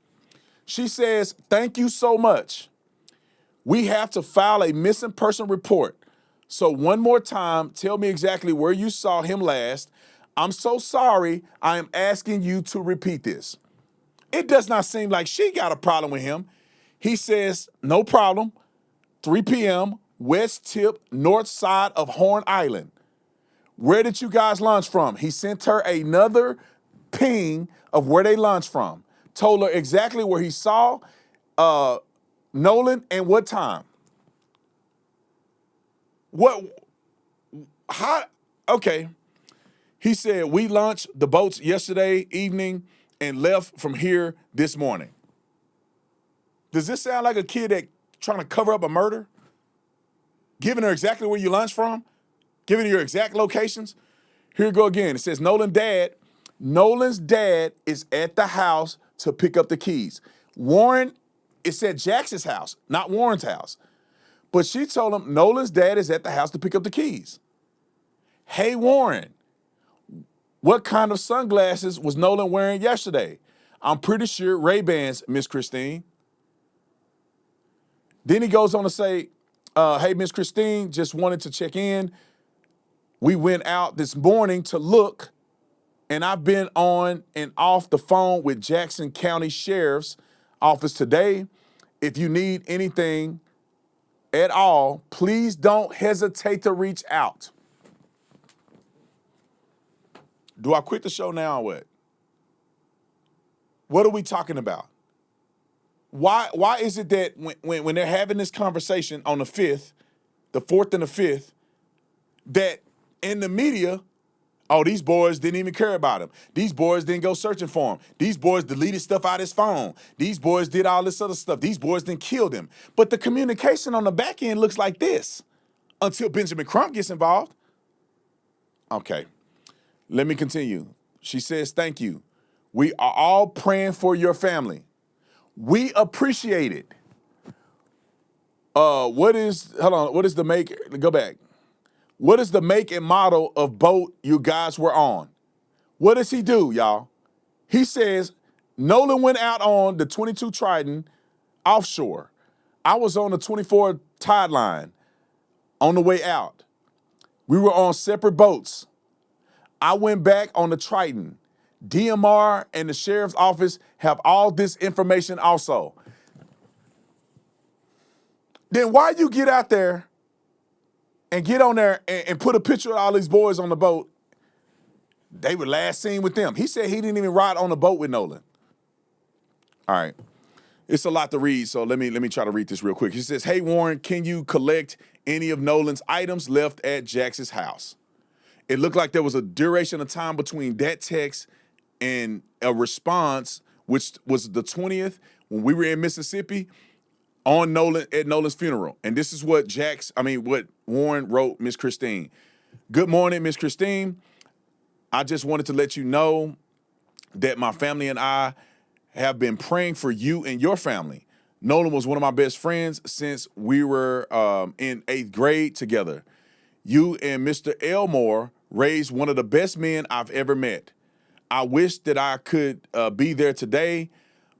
She says, thank you so much. We have to file a missing person report. So one more time, tell me exactly where you saw him last. I'm so sorry. I am asking you to repeat this. It does not seem like she got a problem with him. He says, no problem. 3 p.m., west tip, north side of Horn Island. Where did you guys lunch from? He sent her another ping of where they lunched from. Told her exactly where he saw Nolan and what time. Okay. He said, we launched the boats yesterday evening and left from here this morning. Does this sound like a kid that trying to cover up a murder? Giving her exactly where you lunch from? Giving her your exact locations? Here we go again. It says Nolan's dad is at the house to pick up the keys. Warren, it said Jax's house, not Warren's house. But she told him Nolan's dad is at the house to pick up the keys. Hey, Warren, what kind of sunglasses was Nolan wearing yesterday? I'm pretty sure Ray-Bans, Miss Christine. Then he goes on to say, hey, Miss Christine, just wanted to check in. We went out this morning to look, and I've been on and off the phone with Jackson County Sheriff's Office today. If you need anything at all, please don't hesitate to reach out. Do I quit the show now or what? What are we talking about? Why is it that when they're having this conversation on the 4th and the 5th, that in the media, oh, these boys didn't even care about him. These boys didn't go searching for him. These boys deleted stuff out of his phone. These boys did all this other stuff. These boys didn't kill him. But the communication on the back end looks like this until Benjamin Crump gets involved. Okay, let me continue. She says, thank you. We are all praying for your family. We appreciate it. What is the make? Go back. What is the make and model of boat you guys were on? What does he do, y'all? He says, Nolan went out on the 22 Triton offshore. I was on the 24 Tide Line on the way out. We were on separate boats. I went back on the Triton. DMR and the sheriff's office have all this information also. Then why you get out there and get on there and put a picture of all these boys on the boat? They were last seen with them. He said he didn't even ride on the boat with Nolan. All right. It's a lot to read, so let me try to read this real quick. He says, hey, Warren, can you collect any of Nolan's items left at Jax's house? It looked like there was a duration of time between that text and a response, which was the 20th when we were in Mississippi on Nolan at Nolan's funeral. And this is what what Warren wrote Miss Christine. Good morning, Miss Christine. I just wanted to let you know that my family and I have been praying for you and your family. Nolan was one of my best friends since we were in 8th grade together. You and Mr. Elmore raised one of the best men I've ever met. I wish that I could be there today,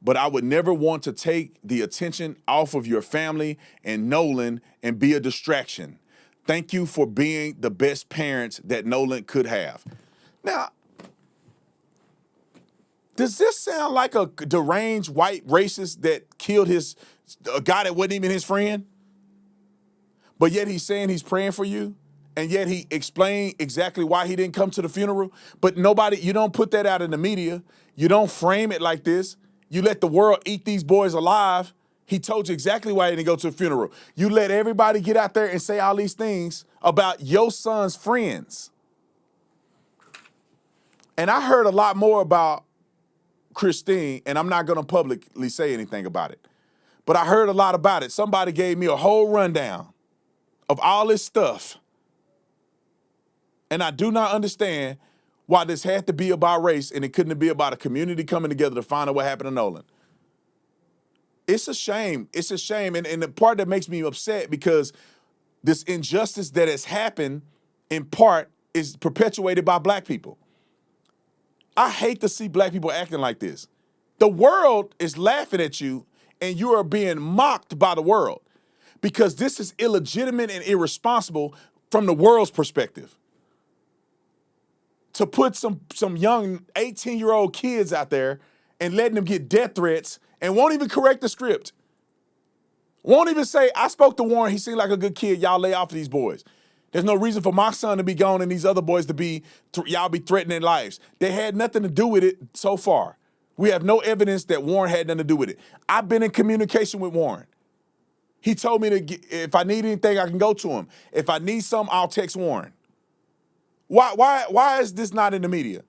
but I would never want to take the attention off of your family and Nolan and be a distraction. Thank you for being the best parents that Nolan could have. Now, does this sound like a deranged white racist that killed a guy that wasn't even his friend? But yet he's saying he's praying for you? And yet he explained exactly why he didn't come to the funeral. But you don't put that out in the media. You don't frame it like this. You let the world eat these boys alive. He told you exactly why he didn't go to the funeral. You let everybody get out there and say all these things about your son's friends. And I heard a lot more about Christine, and I'm not going to publicly say anything about it. But I heard a lot about it. Somebody gave me a whole rundown of all this stuff. And I do not understand why this had to be about race and it couldn't be about a community coming together to find out what happened to Nolan. It's a shame. It's a shame. And the part that makes me upset because this injustice that has happened in part is perpetuated by black people. I hate to see black people acting like this. The world is laughing at you and you are being mocked by the world because this is illegitimate and irresponsible from the world's perspective. To put some young 18-year-old kids out there and letting them get death threats and won't even correct the script. Won't even say, I spoke to Warren, he seemed like a good kid, y'all lay off of these boys. There's no reason for my son to be gone and these other boys to be, y'all be threatening lives. They had nothing to do with it so far. We have no evidence that Warren had nothing to do with it. I've been in communication with Warren. He told me if I need anything, I can go to him. If I need something, I'll text Warren. Why is this not in the media?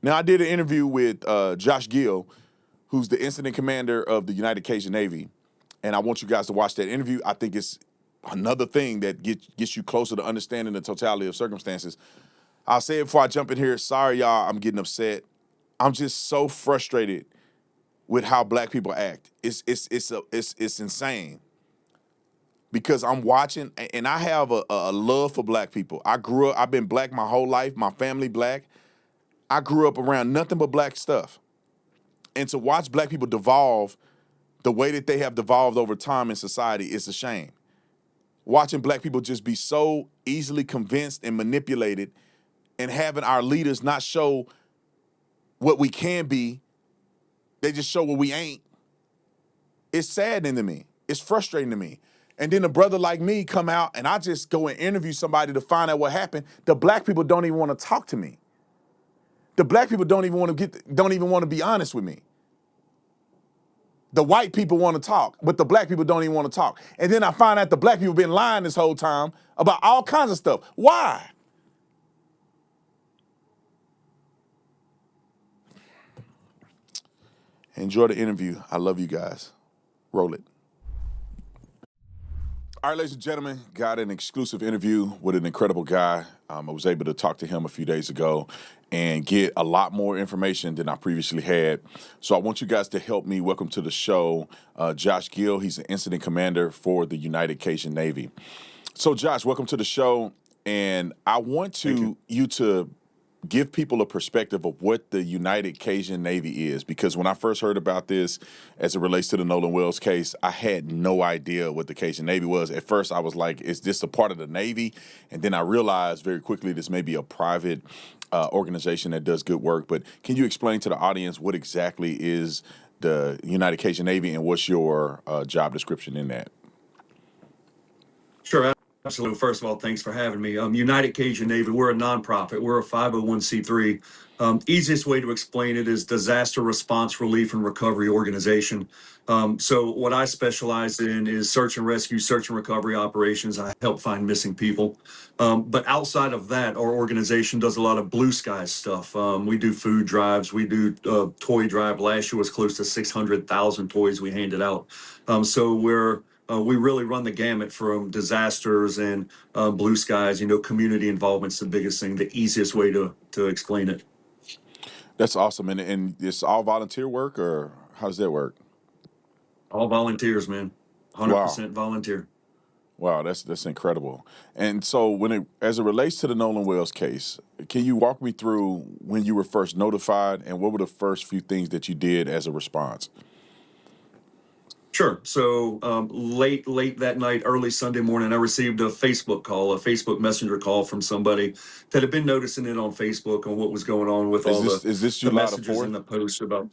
Now, I did an interview with Josh Gill, who's the incident commander of the United Cajun Navy, and I want you guys to watch that interview. I think it's another thing that gets you closer to understanding the totality of circumstances. I'll say it before I jump in here. Sorry, y'all, I'm getting upset. I'm just so frustrated with how black people act. It's insane. Because I'm watching, and I have a love for black people. I've been black my whole life, my family black. I grew up around nothing but black stuff. And to watch black people devolve the way that they have devolved over time in society is a shame. Watching black people just be so easily convinced and manipulated and having our leaders not show what we can be, they just show what we ain't. It's saddening to me. It's frustrating to me. And then a brother like me come out and I just go and interview somebody to find out what happened. The black people don't even want to talk to me. The black people don't even want to be honest with me. The white people want to talk, but the black people don't even want to talk. And then I find out the black people been lying this whole time about all kinds of stuff. Why? Enjoy the interview. I love you guys. Roll it. All right, ladies and gentlemen, got an exclusive interview with an incredible guy. I was able to talk to him a few days ago and get a lot more information than I previously had. So I want you guys to help me welcome to the show Josh Gill. He's an incident commander for the United Cajun Navy. So Josh, welcome to the show. And I want you to give people a perspective of what the United Cajun Navy is, because when I first heard about this as it relates to the Nolan Wells case, I had no idea what the Cajun Navy was. At first, I was like, is this a part of the Navy? And then I realized very quickly this may be a private organization that does good work. But can you explain to the audience what exactly is the United Cajun Navy and what's your job description in that? Sure, absolutely. First of all, thanks for having me. United Cajun Navy, we're a nonprofit. We're a 501c3. Easiest way to explain it is disaster response, relief, and recovery organization. So what I specialize in is search and rescue, search and recovery operations. I help find missing people. But outside of that, our organization does a lot of blue sky stuff. We do food drives. We do toy drive. Last year was close to 600,000 toys we handed out. So we really run the gamut from disasters and blue skies. You know, community involvement's the biggest thing, the easiest way to explain it. That's awesome. And it's all volunteer work, or how does that work? All volunteers, man. 100% volunteer. Wow, that's incredible. And so as it relates to the Nolan Wells case, can you walk me through when you were first notified and what were the first few things that you did as a response? Sure. So late that night, early Sunday morning, I received a Facebook Messenger call from somebody that had been noticing it on Facebook on what was going on with Is this the July the messages 4th? in the post about.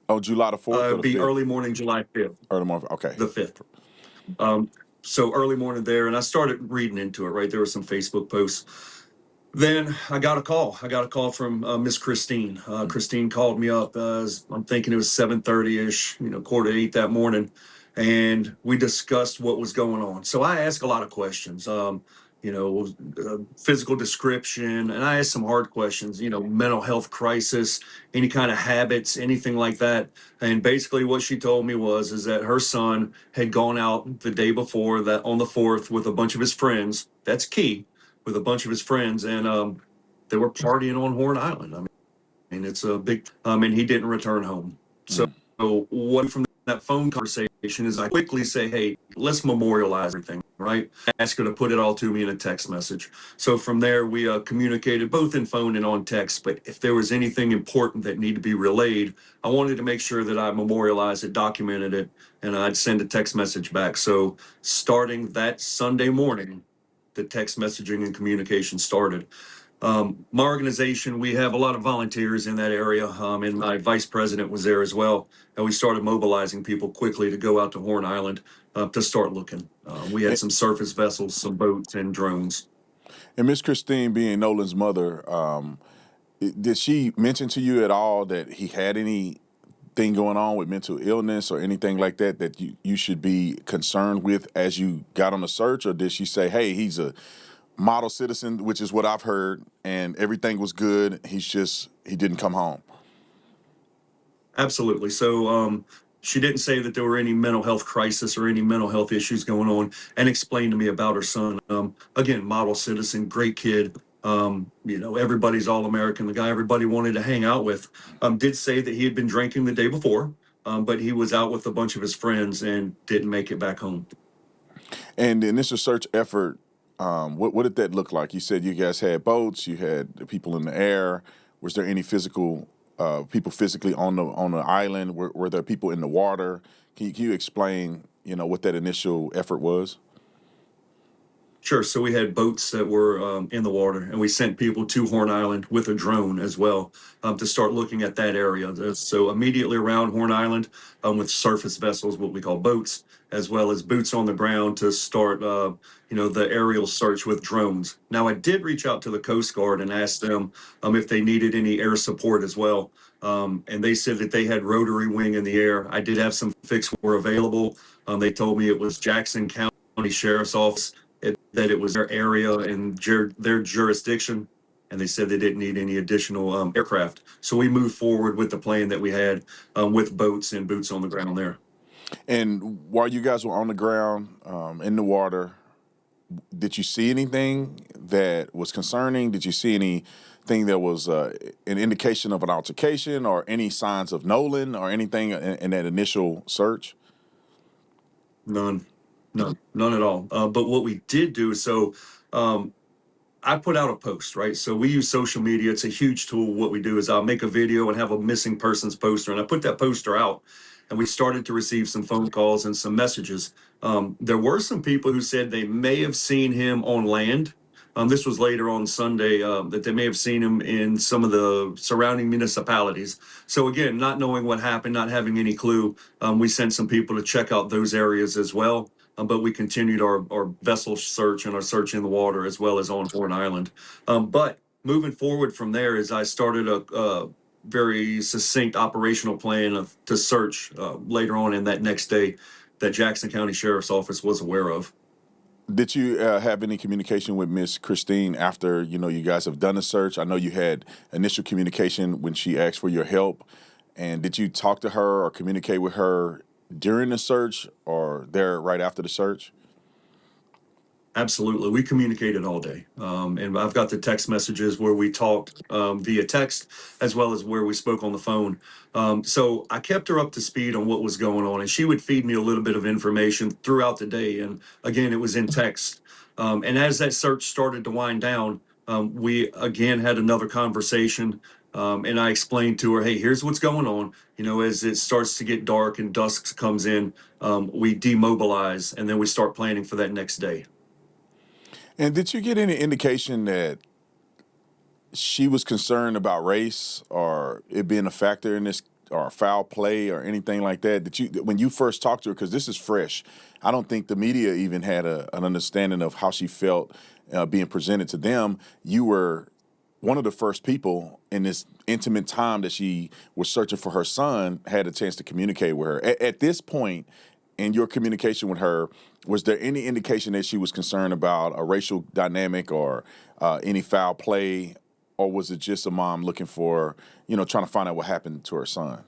Oh, July the 4th or the 5th? Be early morning, July 5th. Early morning, okay. The 5th. So early morning there, and I started reading into it, right? There were some Facebook posts. Then I got a call. I got a call from Miss Christine. Christine called me up. I'm thinking it was 7:30-ish, 7:45 that morning. And we discussed what was going on. So I asked a lot of questions, physical description, and I asked some hard questions, mental health crisis, any kind of habits, anything like that. And basically what she told me is that her son had gone out the day before, that on the 4th, with a bunch of his friends. That's key, with a bunch of his friends. And they were partying on Horn Island. I mean, it's a big, and he didn't return home. So what from that phone conversation is I quickly say, hey, let's memorialize everything, right? Ask her to put it all to me in a text message. So from there, we communicated both in phone and on text. But if there was anything important that needed to be relayed, I wanted to make sure that I memorialized it, documented it, and I'd send a text message back. So starting that Sunday morning, the text messaging and communication started. My organization, we have a lot of volunteers in that area, and my vice president was there as well. And we started mobilizing people quickly to go out to Horn Island to start looking. We had some surface vessels, some boats, and drones. And Miss Christine, being Nolan's mother, did she mention to you at all that he had anything going on with mental illness or anything like that that you should be concerned with as you got on the search? Or did she say, hey, he's a model citizen, which is what I've heard, and everything was good, he didn't come home? Absolutely. So she didn't say that there were any mental health crisis or any mental health issues going on, and explained to me about her son. Again, model citizen, great kid. Everybody's all-American, the guy everybody wanted to hang out with. Did say that he had been drinking the day before, but he was out with a bunch of his friends and didn't make it back home. And the initial search effort, what did that look like? You said you guys had boats, you had people in the air. Was there any people physically on the island? Were there people in the water? Can you explain, what that initial effort was? Sure. So we had boats that were in the water, and we sent people to Horn Island with a drone as well to start looking at that area. So immediately around Horn Island with surface vessels, what we call boats, as well as boots on the ground to start, the aerial search with drones. Now, I did reach out to the Coast Guard and asked them if they needed any air support as well. And they said that they had rotary wing in the air. I did have some fixed were available. They told me it was Jackson County Sheriff's Office, that it was their area and their jurisdiction, and they said they didn't need any additional aircraft. So we moved forward with the plan that we had with boats and boots on the ground there. And while you guys were on the ground, in the water, did you see anything that was concerning? Did you see anything that was an indication of an altercation or any signs of Nolan or anything in that initial search? None at all. But what we did do, I put out a post, right? So we use social media. It's a huge tool. What we do is I'll make a video and have a missing persons poster, and I put that poster out, and we started to receive some phone calls and some messages. There were some people who said they may have seen him on land. This was later on Sunday, that they may have seen him in some of the surrounding municipalities. So again, not knowing what happened, not having any clue, we sent some people to check out those areas as well. But we continued our vessel search and our search in the water as well as on Horn Island. But moving forward from there is I started a very succinct operational plan to search later on in that next day that Jackson County Sheriff's Office was aware of. Did you have any communication with Miss Christine after, you guys have done the search? I know you had initial communication when she asked for your help. And did you talk to her or communicate with her during the search or there right after the search? Absolutely. We communicated all day. And I've got the text messages where we talked via text as well as where we spoke on the phone. So I kept her up to speed on what was going on, and she would feed me a little bit of information throughout the day. And again, it was in text. And as that search started to wind down, we again had another conversation. And I explained to her, hey, here's what's going on. As it starts to get dark and dusk comes in, we demobilize, and then we start planning for that next day. And did you get any indication that she was concerned about race or it being a factor in this or foul play or anything like that? Did you, when you first talked to her, because this is fresh, I don't think the media even had an understanding of how she felt being presented to them. You were one of the first people in this intimate time that she was searching for her son, had a chance to communicate with her. At this point in your communication with her, was there any indication that she was concerned about a racial dynamic or any foul play, or was it just a mom looking for, trying to find out what happened to her son?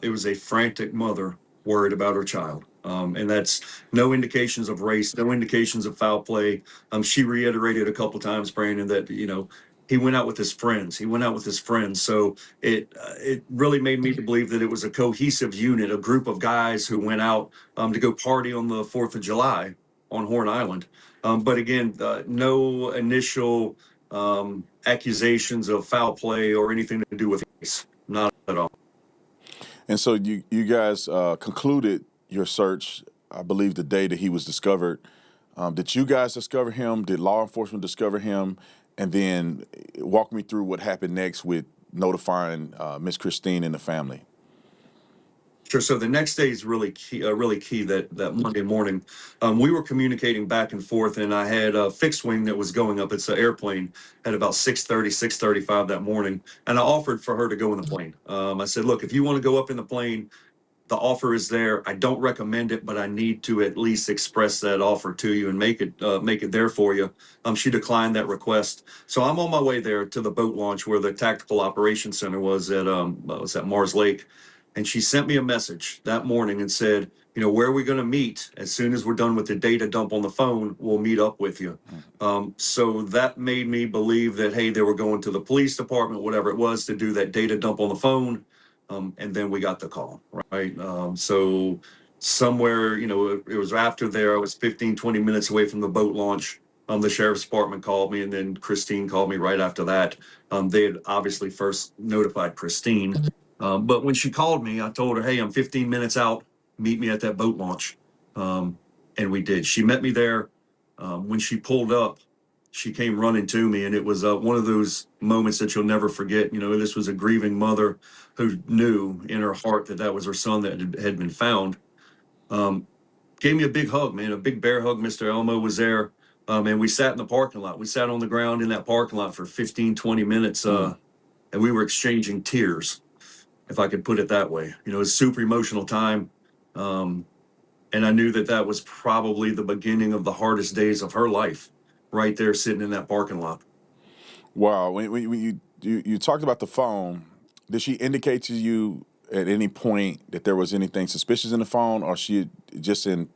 It was a frantic mother worried about her child. And that's no indications of race, no indications of foul play. She reiterated a couple times, Brandon, that, he went out with his friends. He went out with his friends. So it really made me believe that it was a cohesive unit, a group of guys who went out to go party on the 4th of July on Horn Island. But again, no initial accusations of foul play or anything to do with race. Not at all. And so you guys concluded your search, I believe, the day that he was discovered. Did you guys discover him? Did law enforcement discover him? And then walk me through what happened next with notifying Miss Christine and the family. Sure. So the next day is really key. That Monday morning, we were communicating back and forth, and I had a fixed wing that was going up. It's an airplane at about 6:30, 6:35 that morning, and I offered for her to go in the plane. I said, "Look, if you want to go up in the plane, the offer is there. I don't recommend it, but I need to at least express that offer to you and make it there for you." She declined that request, so I'm on my way there to the boat launch where the Tactical Operations Center was at Mars Lake. And she sent me a message that morning and said, "Where are we going to meet? As soon as we're done with the data dump on the phone, we'll meet up with you." So that made me believe that, hey, they were going to the police department, whatever it was, to do that data dump on the phone. And then we got the call, right? So somewhere, it was after there, I was 15, 20 minutes away from the boat launch. The sheriff's department called me, and then Christine called me right after that. They had obviously first notified Christine. But when she called me, I told her, "Hey, I'm 15 minutes out. Meet me at that boat launch." And we did. She met me there. When she pulled up, she came running to me, and it was one of those moments that you'll never forget. This was a grieving mother who knew in her heart that that was her son that had been found. Gave me a big hug, man, a big bear hug. Mr. Elmo was there, and we sat in the parking lot. We sat on the ground in that parking lot for 15, 20 minutes, and we were exchanging tears, if I could put it that way. It was a super emotional time. And I knew that that was probably the beginning of the hardest days of her life, right there sitting in that parking lot. Wow. When you talked about the phone, did she indicate to you at any point that there was anything suspicious in the phone, or she just in,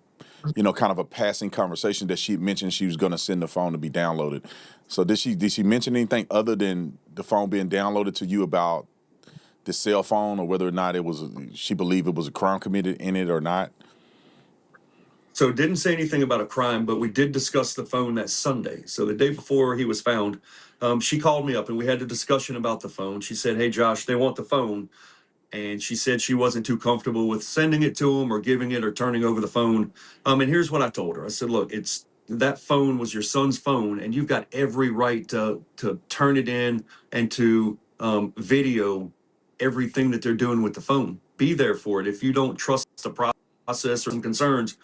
kind of a passing conversation that she mentioned she was going to send the phone to be downloaded? So did she mention anything other than the phone being downloaded to you about the cell phone, or whether or not she believed it was a crime committed in it or not? So didn't say anything about a crime, but we did discuss the phone that Sunday. So the day before he was found, she called me up and we had a discussion about the phone. She said, "Hey, Josh, they want the phone." And she said she wasn't too comfortable with sending it to him or giving it or turning over the phone. And here's what I told her. I said, "Look, that phone was your son's phone, and you've got every right to turn it in and to video everything that they're doing with the phone. Be there for it. If you don't trust the process or some concerns,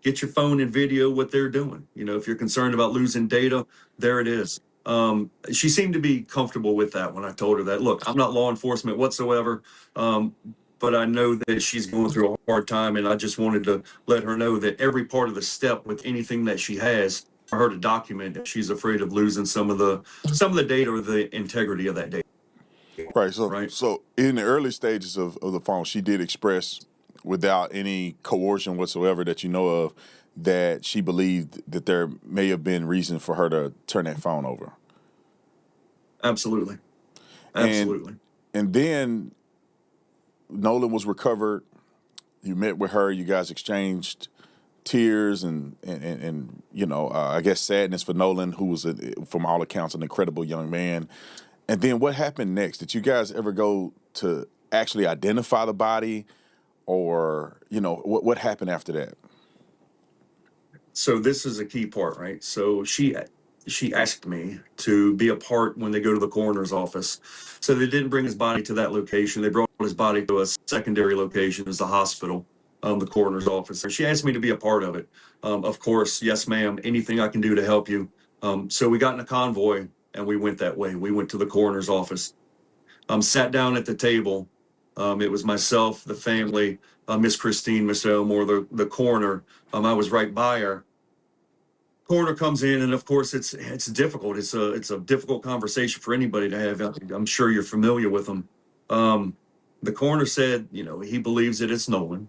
get your phone and video what they're doing. If you're concerned about losing data, there it is." She seemed to be comfortable with that when I told her that. Look, I'm not law enforcement whatsoever, but I know that she's going through a hard time, and I just wanted to let her know that every part of the step with anything that she has, for her to document that she's afraid of losing some of the data or the integrity of that data. Right. So, Right. So in the early stages of the phone, she did express, without any coercion whatsoever that you know of, that she believed that there may have been reason for her to turn that phone over. Absolutely. Absolutely. And then Nolan was recovered. You met with her. You guys exchanged tears and I guess sadness for Nolan, who was, from all accounts, an incredible young man. And then what happened next? Did you guys ever go to actually identify the body, or, what happened after that? So this is a key part, right? So she asked me to be a part when they go to the coroner's office. So they didn't bring his body to that location. They brought his body to a secondary location, as the hospital, the coroner's office. She asked me to be a part of it. Of course, yes, ma'am. Anything I can do to help you. So we got in a convoy and we went that way. We went to the coroner's office. Sat down at the table. It was myself, the family, Miss Christine, Mr. Elmore, the coroner. I was right by her. Coroner comes in, and of course it's difficult. It's a difficult conversation for anybody to have. I'm sure you're familiar with them. The coroner said, he believes that it's Nolan.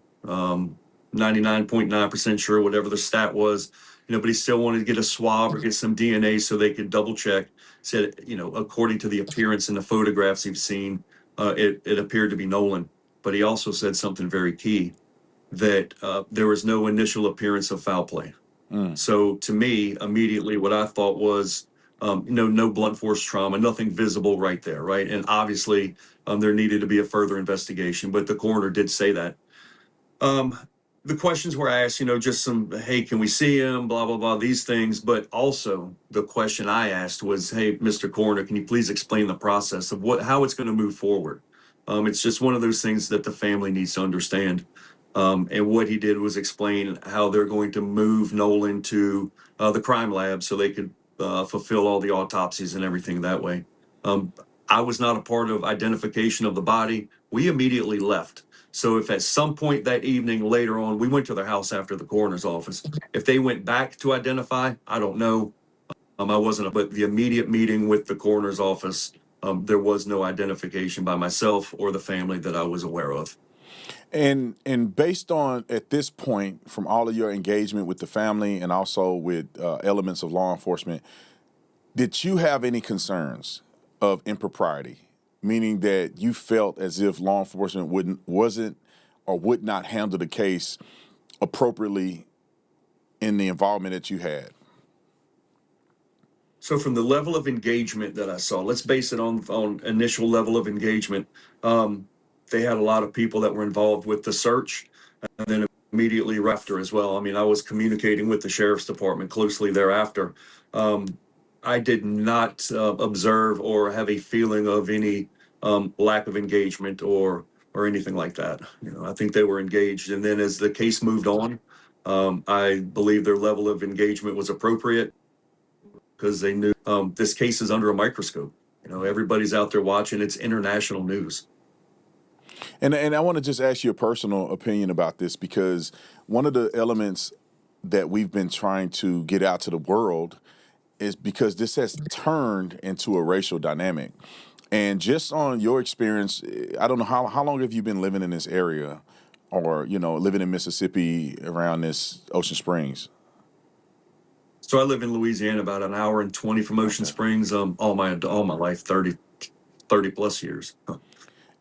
99.9% sure, whatever the stat was, but he still wanted to get a swab or get some DNA so they could double check. Said, according to the appearance and the photographs he've seen, it appeared to be Nolan. But he also said something very key, that there was no initial appearance of foul play. So to me, immediately what I thought was, no blunt force trauma, nothing visible right there, right? And obviously there needed to be a further investigation, but the coroner did say that. The questions were asked, just some, hey, can we see him, blah, blah, blah, these things. But also the question I asked was, hey, Mr. Coroner, can you please explain the process of how it's going to move forward? It's just one of those things that the family needs to understand. And what he did was explain how they're going to move Nolan to the crime lab so they could fulfill all the autopsies and everything that way. I was not a part of identification of the body. We immediately left. So if at some point that evening later on, we went to their house after the coroner's office, if they went back to identify, I don't know. I wasn't, but the immediate meeting with the coroner's office, there was no identification by myself or the family that I was aware of. And based on, at this point, from all of your engagement with the family and also with elements of law enforcement, did you have any concerns of impropriety? Meaning that you felt as if law enforcement would not handle the case appropriately in the involvement that you had? So from the level of engagement that I saw, let's base it on initial level of engagement. They had a lot of people that were involved with the search, and then immediately after as well. I mean, I was communicating with the sheriff's department closely thereafter. I did not observe or have a feeling of any lack of engagement or anything like that. I think they were engaged. And then as the case moved on, I believe their level of engagement was appropriate because they knew this case is under a microscope. Everybody's out there watching. It's international news. And I want to just ask you a personal opinion about this, because one of the elements that we've been trying to get out to the world is because this has turned into a racial dynamic. And just on your experience, I don't know, how long have you been living in this area or, living in Mississippi around this Ocean Springs? So I live in Louisiana, about an hour and 20 from Ocean Springs, all my life, 30 plus years.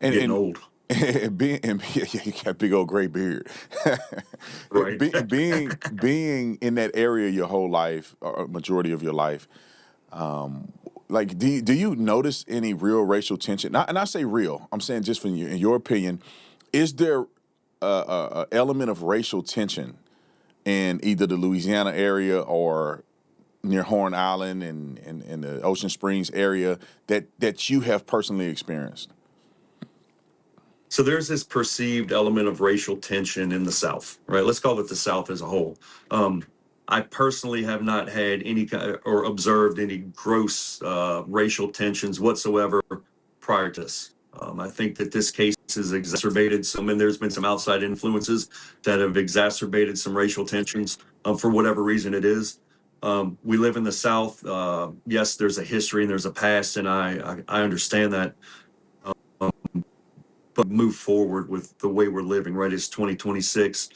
Getting old. You got a big old gray beard. Right. being in that area your whole life, or majority of your life, do you notice any real racial tension? And I say real, I'm saying just from you, in your opinion, is there a element of racial tension in either the Louisiana area or near Horn Island and the Ocean Springs area that you have personally experienced? So there's this perceived element of racial tension in the South, right? Let's call it the South as a whole. I personally have not had any or observed any gross racial tensions whatsoever prior to this. I think that this case has exacerbated some, and there's been some outside influences that have exacerbated some racial tensions for whatever reason it is. We live in the South. Yes, there's a history and there's a past, and I understand that. But move forward with the way we're living, right? It's 2026.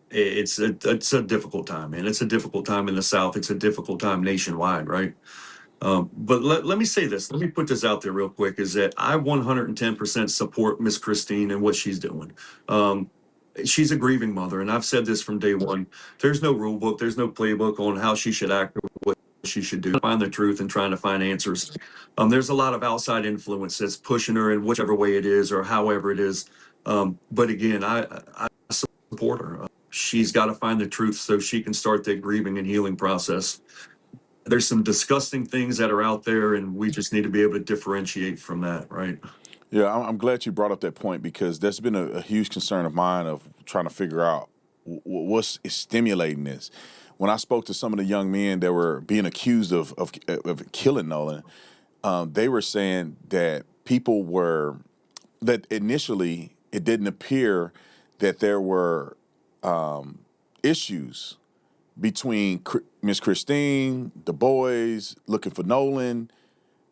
It's a difficult time, man. It's a difficult time in the South. It's a difficult time nationwide, right? But let me say this. Let me put this out there real quick, is that I 110% support Miss Christine and what she's doing. She's a grieving mother, and I've said this from day one. There's no rule book. There's no playbook on how she should act or what she should do. Find the truth and trying to find answers. There's a lot of outside influence that's pushing her in whichever way it is or however it is. But again, I support her. She's got to find the truth so she can start that grieving and healing process. There's some disgusting things that are out there, and we just need to be able to differentiate from that, right? Yeah, I'm glad you brought up that point, because that's been a huge concern of mine, of trying to figure out what's stimulating this. When I spoke to some of the young men that were being accused of killing Nolan, they were saying that that initially it didn't appear that there were issues between Miss Christine, the boys looking for Nolan,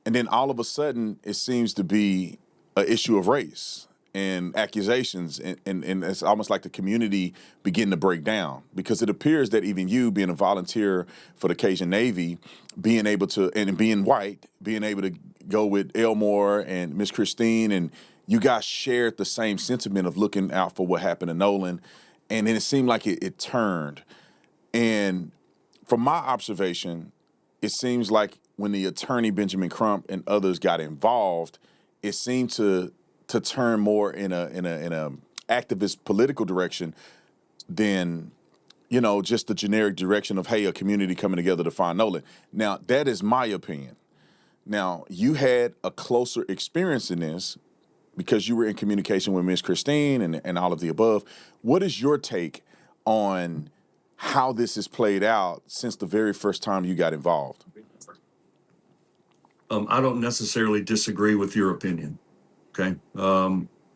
and then all of a sudden it seems to be an issue of race. and accusations, and it's almost like the community begin to break down, because it appears that even you, being a volunteer for the Cajun Navy, being able to, and being white, being able to go with Elmore and Miss Christine, and you guys shared the same sentiment of looking out for what happened to Nolan, and then it seemed like it turned. And from my observation, it seems like when the attorney Benjamin Crump and others got involved, it seemed to turn more in a activist political direction than, you know, just the generic direction of, hey, a community coming together to find Nolan. Now, that is my opinion. Now, you had a closer experience in this because you were in communication with Miss Christine and all of the above. What is your take on how this has played out since the very first time you got involved? I don't necessarily disagree with your opinion. Okay.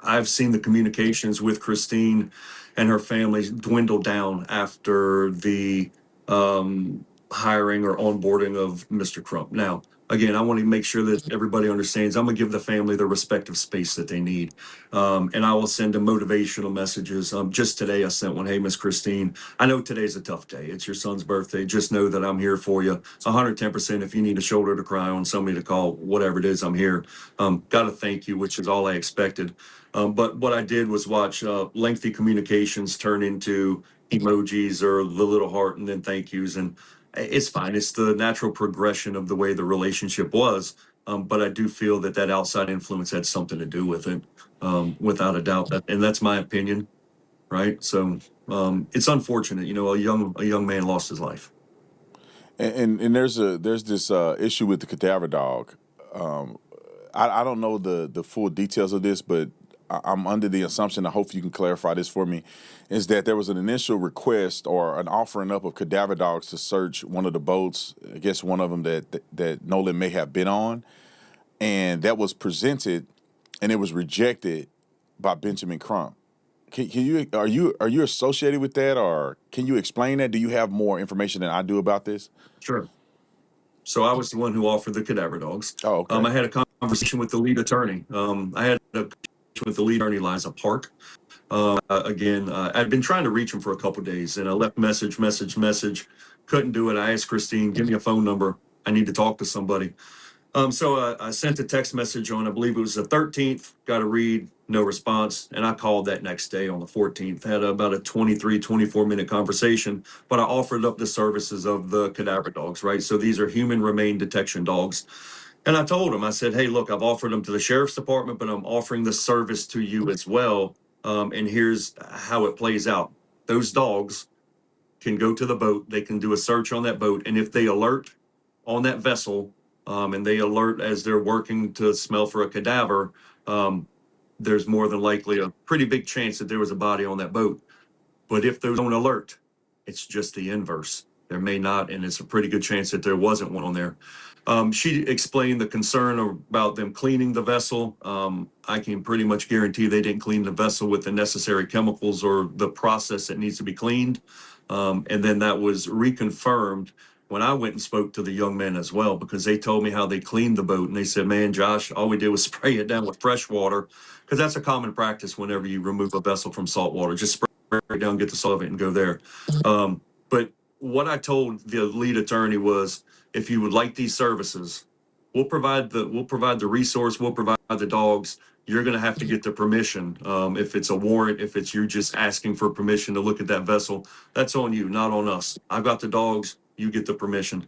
I've seen the communications with Christine and her family dwindle down after the hiring or onboarding of Mr. Crump. Now, again, I want to make sure that everybody understands I'm going to give the family the respective space that they need. And I will send them motivational messages. Just today, I sent one. Hey, Miss Christine, I know today's a tough day. It's your son's birthday. Just know that I'm here for you. 110%. If you need a shoulder to cry on, somebody to call, whatever it is, I'm here. Got to thank you, which is all I expected. But what I did was watch lengthy communications turn into emojis or the little heart and then thank yous. And it's fine. It's the natural progression of the way the relationship was. But I do feel that that outside influence had something to do with it, without a doubt. And that's my opinion, right? So it's unfortunate. You know, a young man lost his life. And there's this issue with the cadaver dog. I don't know the full details of this, but I'm under the assumption, I hope you can clarify this for me, is that there was an initial request or an offering up of cadaver dogs to search one of the boats, I guess one of them that Nolan may have been on, and that was presented, and it was rejected by Benjamin Crump. Are you associated with that, or can you explain that? Do you have more information than I do about this? Sure. So I was the one who offered the cadaver dogs. Oh, okay. I had a conversation with the lead attorney. I had a conversation with the lead attorney, Liza Park. I'd been trying to reach him for a couple of days, and I left message. Couldn't do it. I asked Christine, give me a phone number. I need to talk to somebody. So I sent a text message on, I believe it was the 13th, got a read, no response. And I called that next day on the 14th, had about a 24-minute conversation, but I offered up the services of the cadaver dogs, right? So these are human remain detection dogs. And I told him, I said, hey, look, I've offered them to the sheriff's department, but I'm offering the service to you as well. And here's how it plays out. Those dogs can go to the boat, they can do a search on that boat. And if they alert on that vessel, and they alert as they're working to smell for a cadaver, there's more than likely a pretty big chance that there was a body on that boat. But if those don't alert, it's just the inverse. There may not, and it's a pretty good chance that there wasn't one on there. She explained the concern about them cleaning the vessel. I can pretty much guarantee they didn't clean the vessel with the necessary chemicals or the process that needs to be cleaned. And then that was reconfirmed when I went and spoke to the young men as well, because they told me how they cleaned the boat. And they said, man, Josh, all we did was spray it down with fresh water, because that's a common practice whenever you remove a vessel from salt water. Just spray it down, get the salt of it, and go there. But what I told the lead attorney was, if you would like these services, we'll provide the resource, we'll provide the dogs. You're going to have to get the permission. If it's a warrant, if it's you just asking for permission to look at that vessel, that's on you, not on us. I've got the dogs. You get the permission.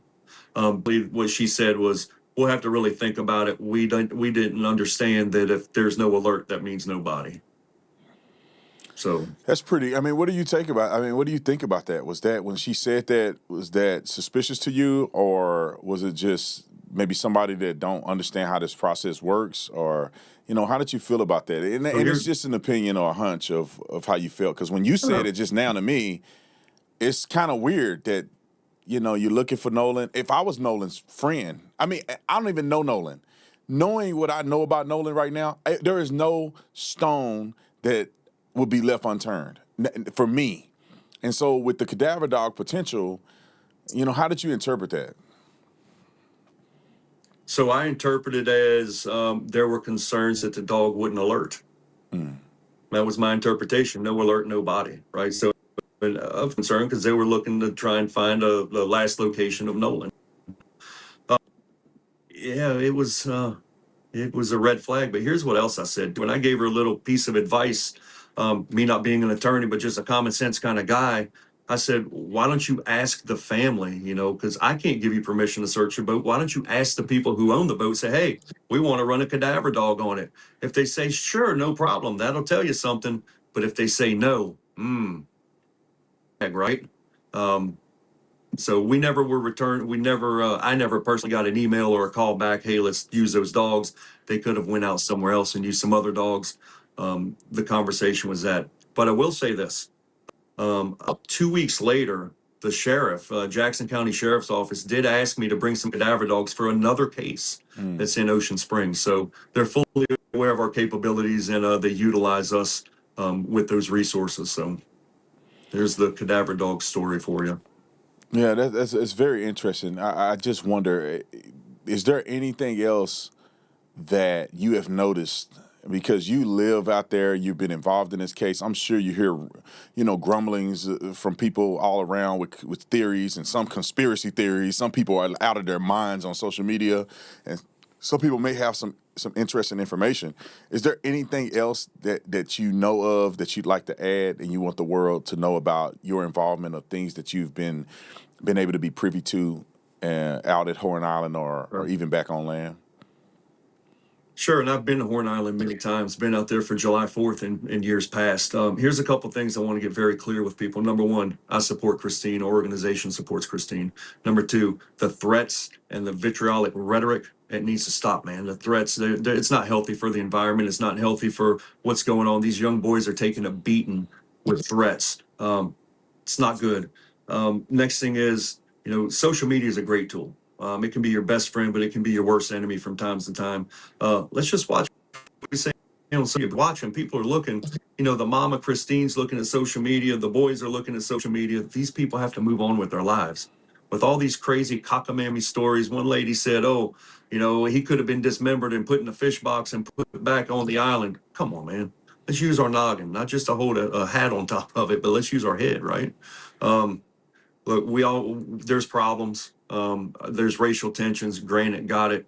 What she said was, we'll have to really think about it. We didn't understand that if there's no alert, that means nobody. So that's pretty. I mean, what do you think about that? Was that, when she said that, was that suspicious to you, or was it just maybe somebody that don't understand how this process works, or, you know, how did you feel about that? And it's just an opinion or a hunch of how you felt, because when you said it just now to me, it's kind of weird that, you know, you're looking for Nolan. If I was Nolan's friend, I mean, I don't even know Nolan. Knowing what I know about Nolan right now, there is no stone that would be left unturned for me. And so with the cadaver dog potential, you know, how did you interpret that? So I interpreted as there were concerns that the dog wouldn't alert. That was my interpretation. No alert, no body, right? So of concern because they were looking to try and find the last location of Nolan. Yeah, it was a red flag. But here's what else I said. When I gave her a little piece of advice, me not being an attorney, but just a common sense kind of guy, I said, why don't you ask the family, because I can't give you permission to search your boat. Why don't you ask the people who own the boat, say, hey, we want to run a cadaver dog on it. If they say, sure, no problem, that'll tell you something. But if they say no, right? So we never were returned. I never personally got an email or a call back. Hey, let's use those dogs. They could have went out somewhere else and used some other dogs. The conversation was that. But I will say this: 2 weeks later, the sheriff, Jackson County Sheriff's Office, did ask me to bring some cadaver dogs for another case that's in Ocean Springs. So they're fully aware of our capabilities and they utilize us with those resources. So there's the cadaver dog story for you. Yeah, it's very interesting. I just wonder, is there anything else that you have noticed? Because you live out there, you've been involved in this case. I'm sure you hear, grumblings from people all around with theories and some conspiracy theories. Some people are out of their minds on social media, and some people may have some interesting information. Is there anything else that you know of that you'd like to add and you want the world to know about your involvement of things that you've been able to be privy to out at Horn Island or even back on land? Sure, and I've been to Horn Island many times, been out there for July 4th in years past. Here's a couple things I want to get very clear with people. Number one, I support Christine. Our organization supports Christine. Number two, the threats and the vitriolic rhetoric, it needs to stop, man. The threats, it's not healthy for the environment. It's not healthy for what's going on. These young boys are taking a beating with threats. It's not good. Next thing is, social media is a great tool. It can be your best friend, but it can be your worst enemy from time to time. Let's just watch what we say. So you're watching, people are looking, the mama Christine's looking at social media, the boys are looking at social media. These people have to move on with their lives. With all these crazy cockamamie stories, one lady said, he could have been dismembered and put in a fish box and put back on the island. Come on, man. Let's use our noggin, not just to hold a hat on top of it, but let's use our head, right? Look, there's problems. There's racial tensions. Granted, got it.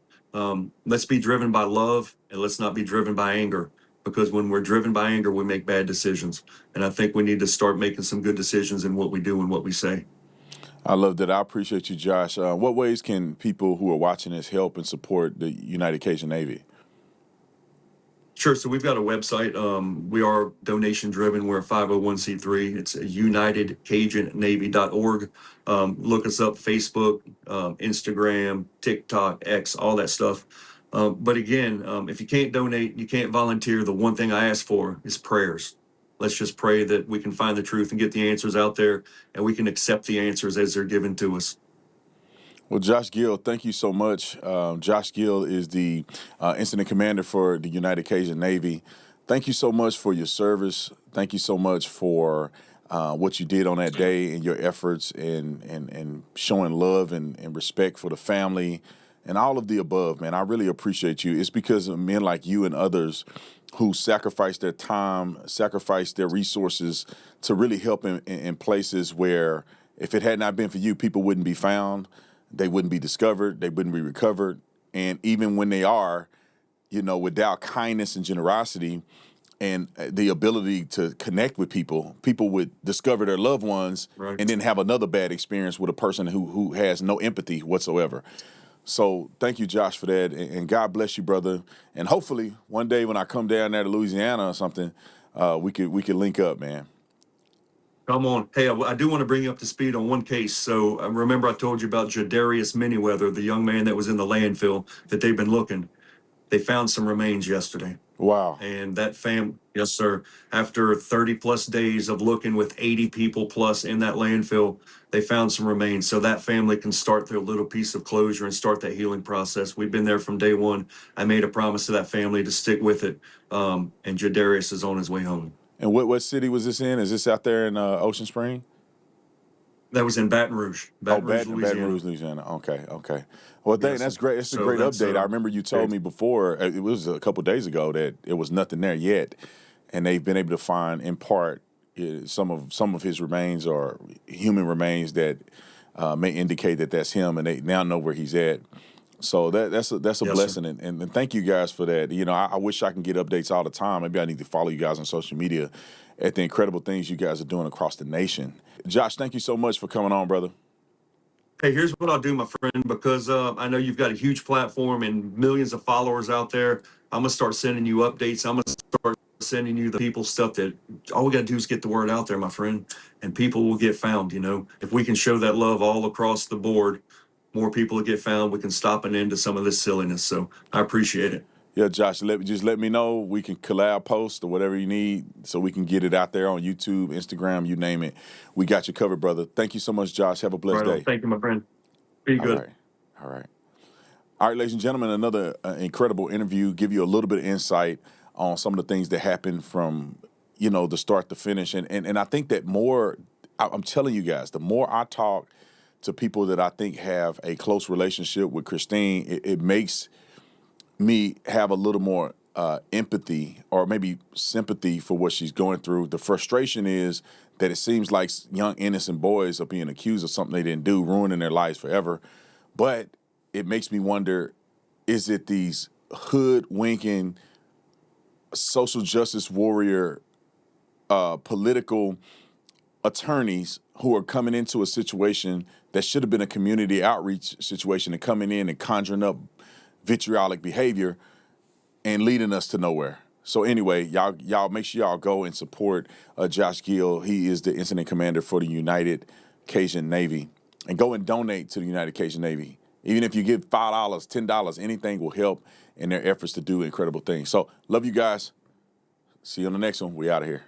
Let's be driven by love and let's not be driven by anger, because when we're driven by anger, we make bad decisions. And I think we need to start making some good decisions in what we do and what we say. I love that. I appreciate you, Josh. What ways can people who are watching this help and support the United Cajun Navy? Sure. So we've got a website. We are donation driven. We're a 501c3. It's UnitedCajunNavy.org. Look us up: Facebook, Instagram, TikTok, X, all that stuff. But again, if you can't donate, you can't volunteer. The one thing I ask for is prayers. Let's just pray that we can find the truth and get the answers out there, and we can accept the answers as they're given to us. Well, Josh Gill, thank you so much. Josh Gill is the incident commander for the United Cajun Navy. Thank you so much for your service. Thank you so much for what you did on that day and your efforts and showing love and respect for the family and all of the above, man. I really appreciate you. It's because of men like you and others who sacrifice their time, sacrifice their resources to really help in places where if it had not been for you, people wouldn't be found. They wouldn't be discovered. They wouldn't be recovered. And even when they are, without kindness and generosity and the ability to connect with people, people would discover their loved ones and then have another bad experience with a person who has no empathy whatsoever. So thank you, Josh, for that. And God bless you, brother. And hopefully one day when I come down there to Louisiana or something, we could link up, man. Come on. Hey, I do want to bring you up to speed on one case. So remember I told you about Jadarius Manyweather, the young man that was in the landfill that they've been looking. They found some remains yesterday. Wow. And that yes, sir. After 30 plus days of looking with 80 people plus in that landfill, they found some remains. So that family can start their little piece of closure and start that healing process. We've been there from day one. I made a promise to that family to stick with it. And Jadarius is on his way home. And what city was this in? Is this out there in Ocean Spring? That was in Baton Rouge. Baton Rouge, Louisiana. Okay. Well, that's great. It's a great update. I remember you told me before, it was a couple days ago, that it was nothing there yet. and they've been able to find, in part, some of his remains or human remains that may indicate that that's him, and they now know where he's at. So that's a Yes, sir. blessing, and thank you guys for that. You know, I wish I can get updates all the time. Maybe I need to follow you guys on social media at the incredible things you guys are doing across the nation. Josh, thank you so much for coming on, brother. Hey, here's what I'll do, my friend, because I know you've got a huge platform and millions of followers out there. I'm going to start sending you updates. I'm going to start sending you the people stuff that all we got to do is get the word out there, my friend, and people will get found. You know, if we can show that love all across the board, more people will get found. We can stop an end to some of this silliness. So I appreciate it. Yeah, Josh, let me know. We can collab post or whatever you need so we can get it out there on YouTube, Instagram, you name it. We got you covered, brother. Thank you so much, Josh. Have a blessed Right on. day. Thank you, my friend. Be good. All right. All right, ladies and gentlemen, another incredible interview. Give you a little bit of insight on some of the things that happened from, the start to finish. And I think that I'm telling you guys, the more I talk to people that I think have a close relationship with Christine, it makes me have a little more empathy or maybe sympathy for what she's going through. The frustration is that it seems like young innocent boys are being accused of something they didn't do, ruining their lives forever. But it makes me wonder, is it these hood-winking social justice warrior political attorneys who are coming into a situation that should have been a community outreach situation and coming in and conjuring up vitriolic behavior and leading us to nowhere? So anyway, y'all make sure y'all go and support Josh Gill. He is the incident commander for the United Cajun Navy. And go and donate to the United Cajun Navy. Even if you give $5, $10, anything will help in their efforts to do incredible things. So love you guys. See you on the next one. We out of here.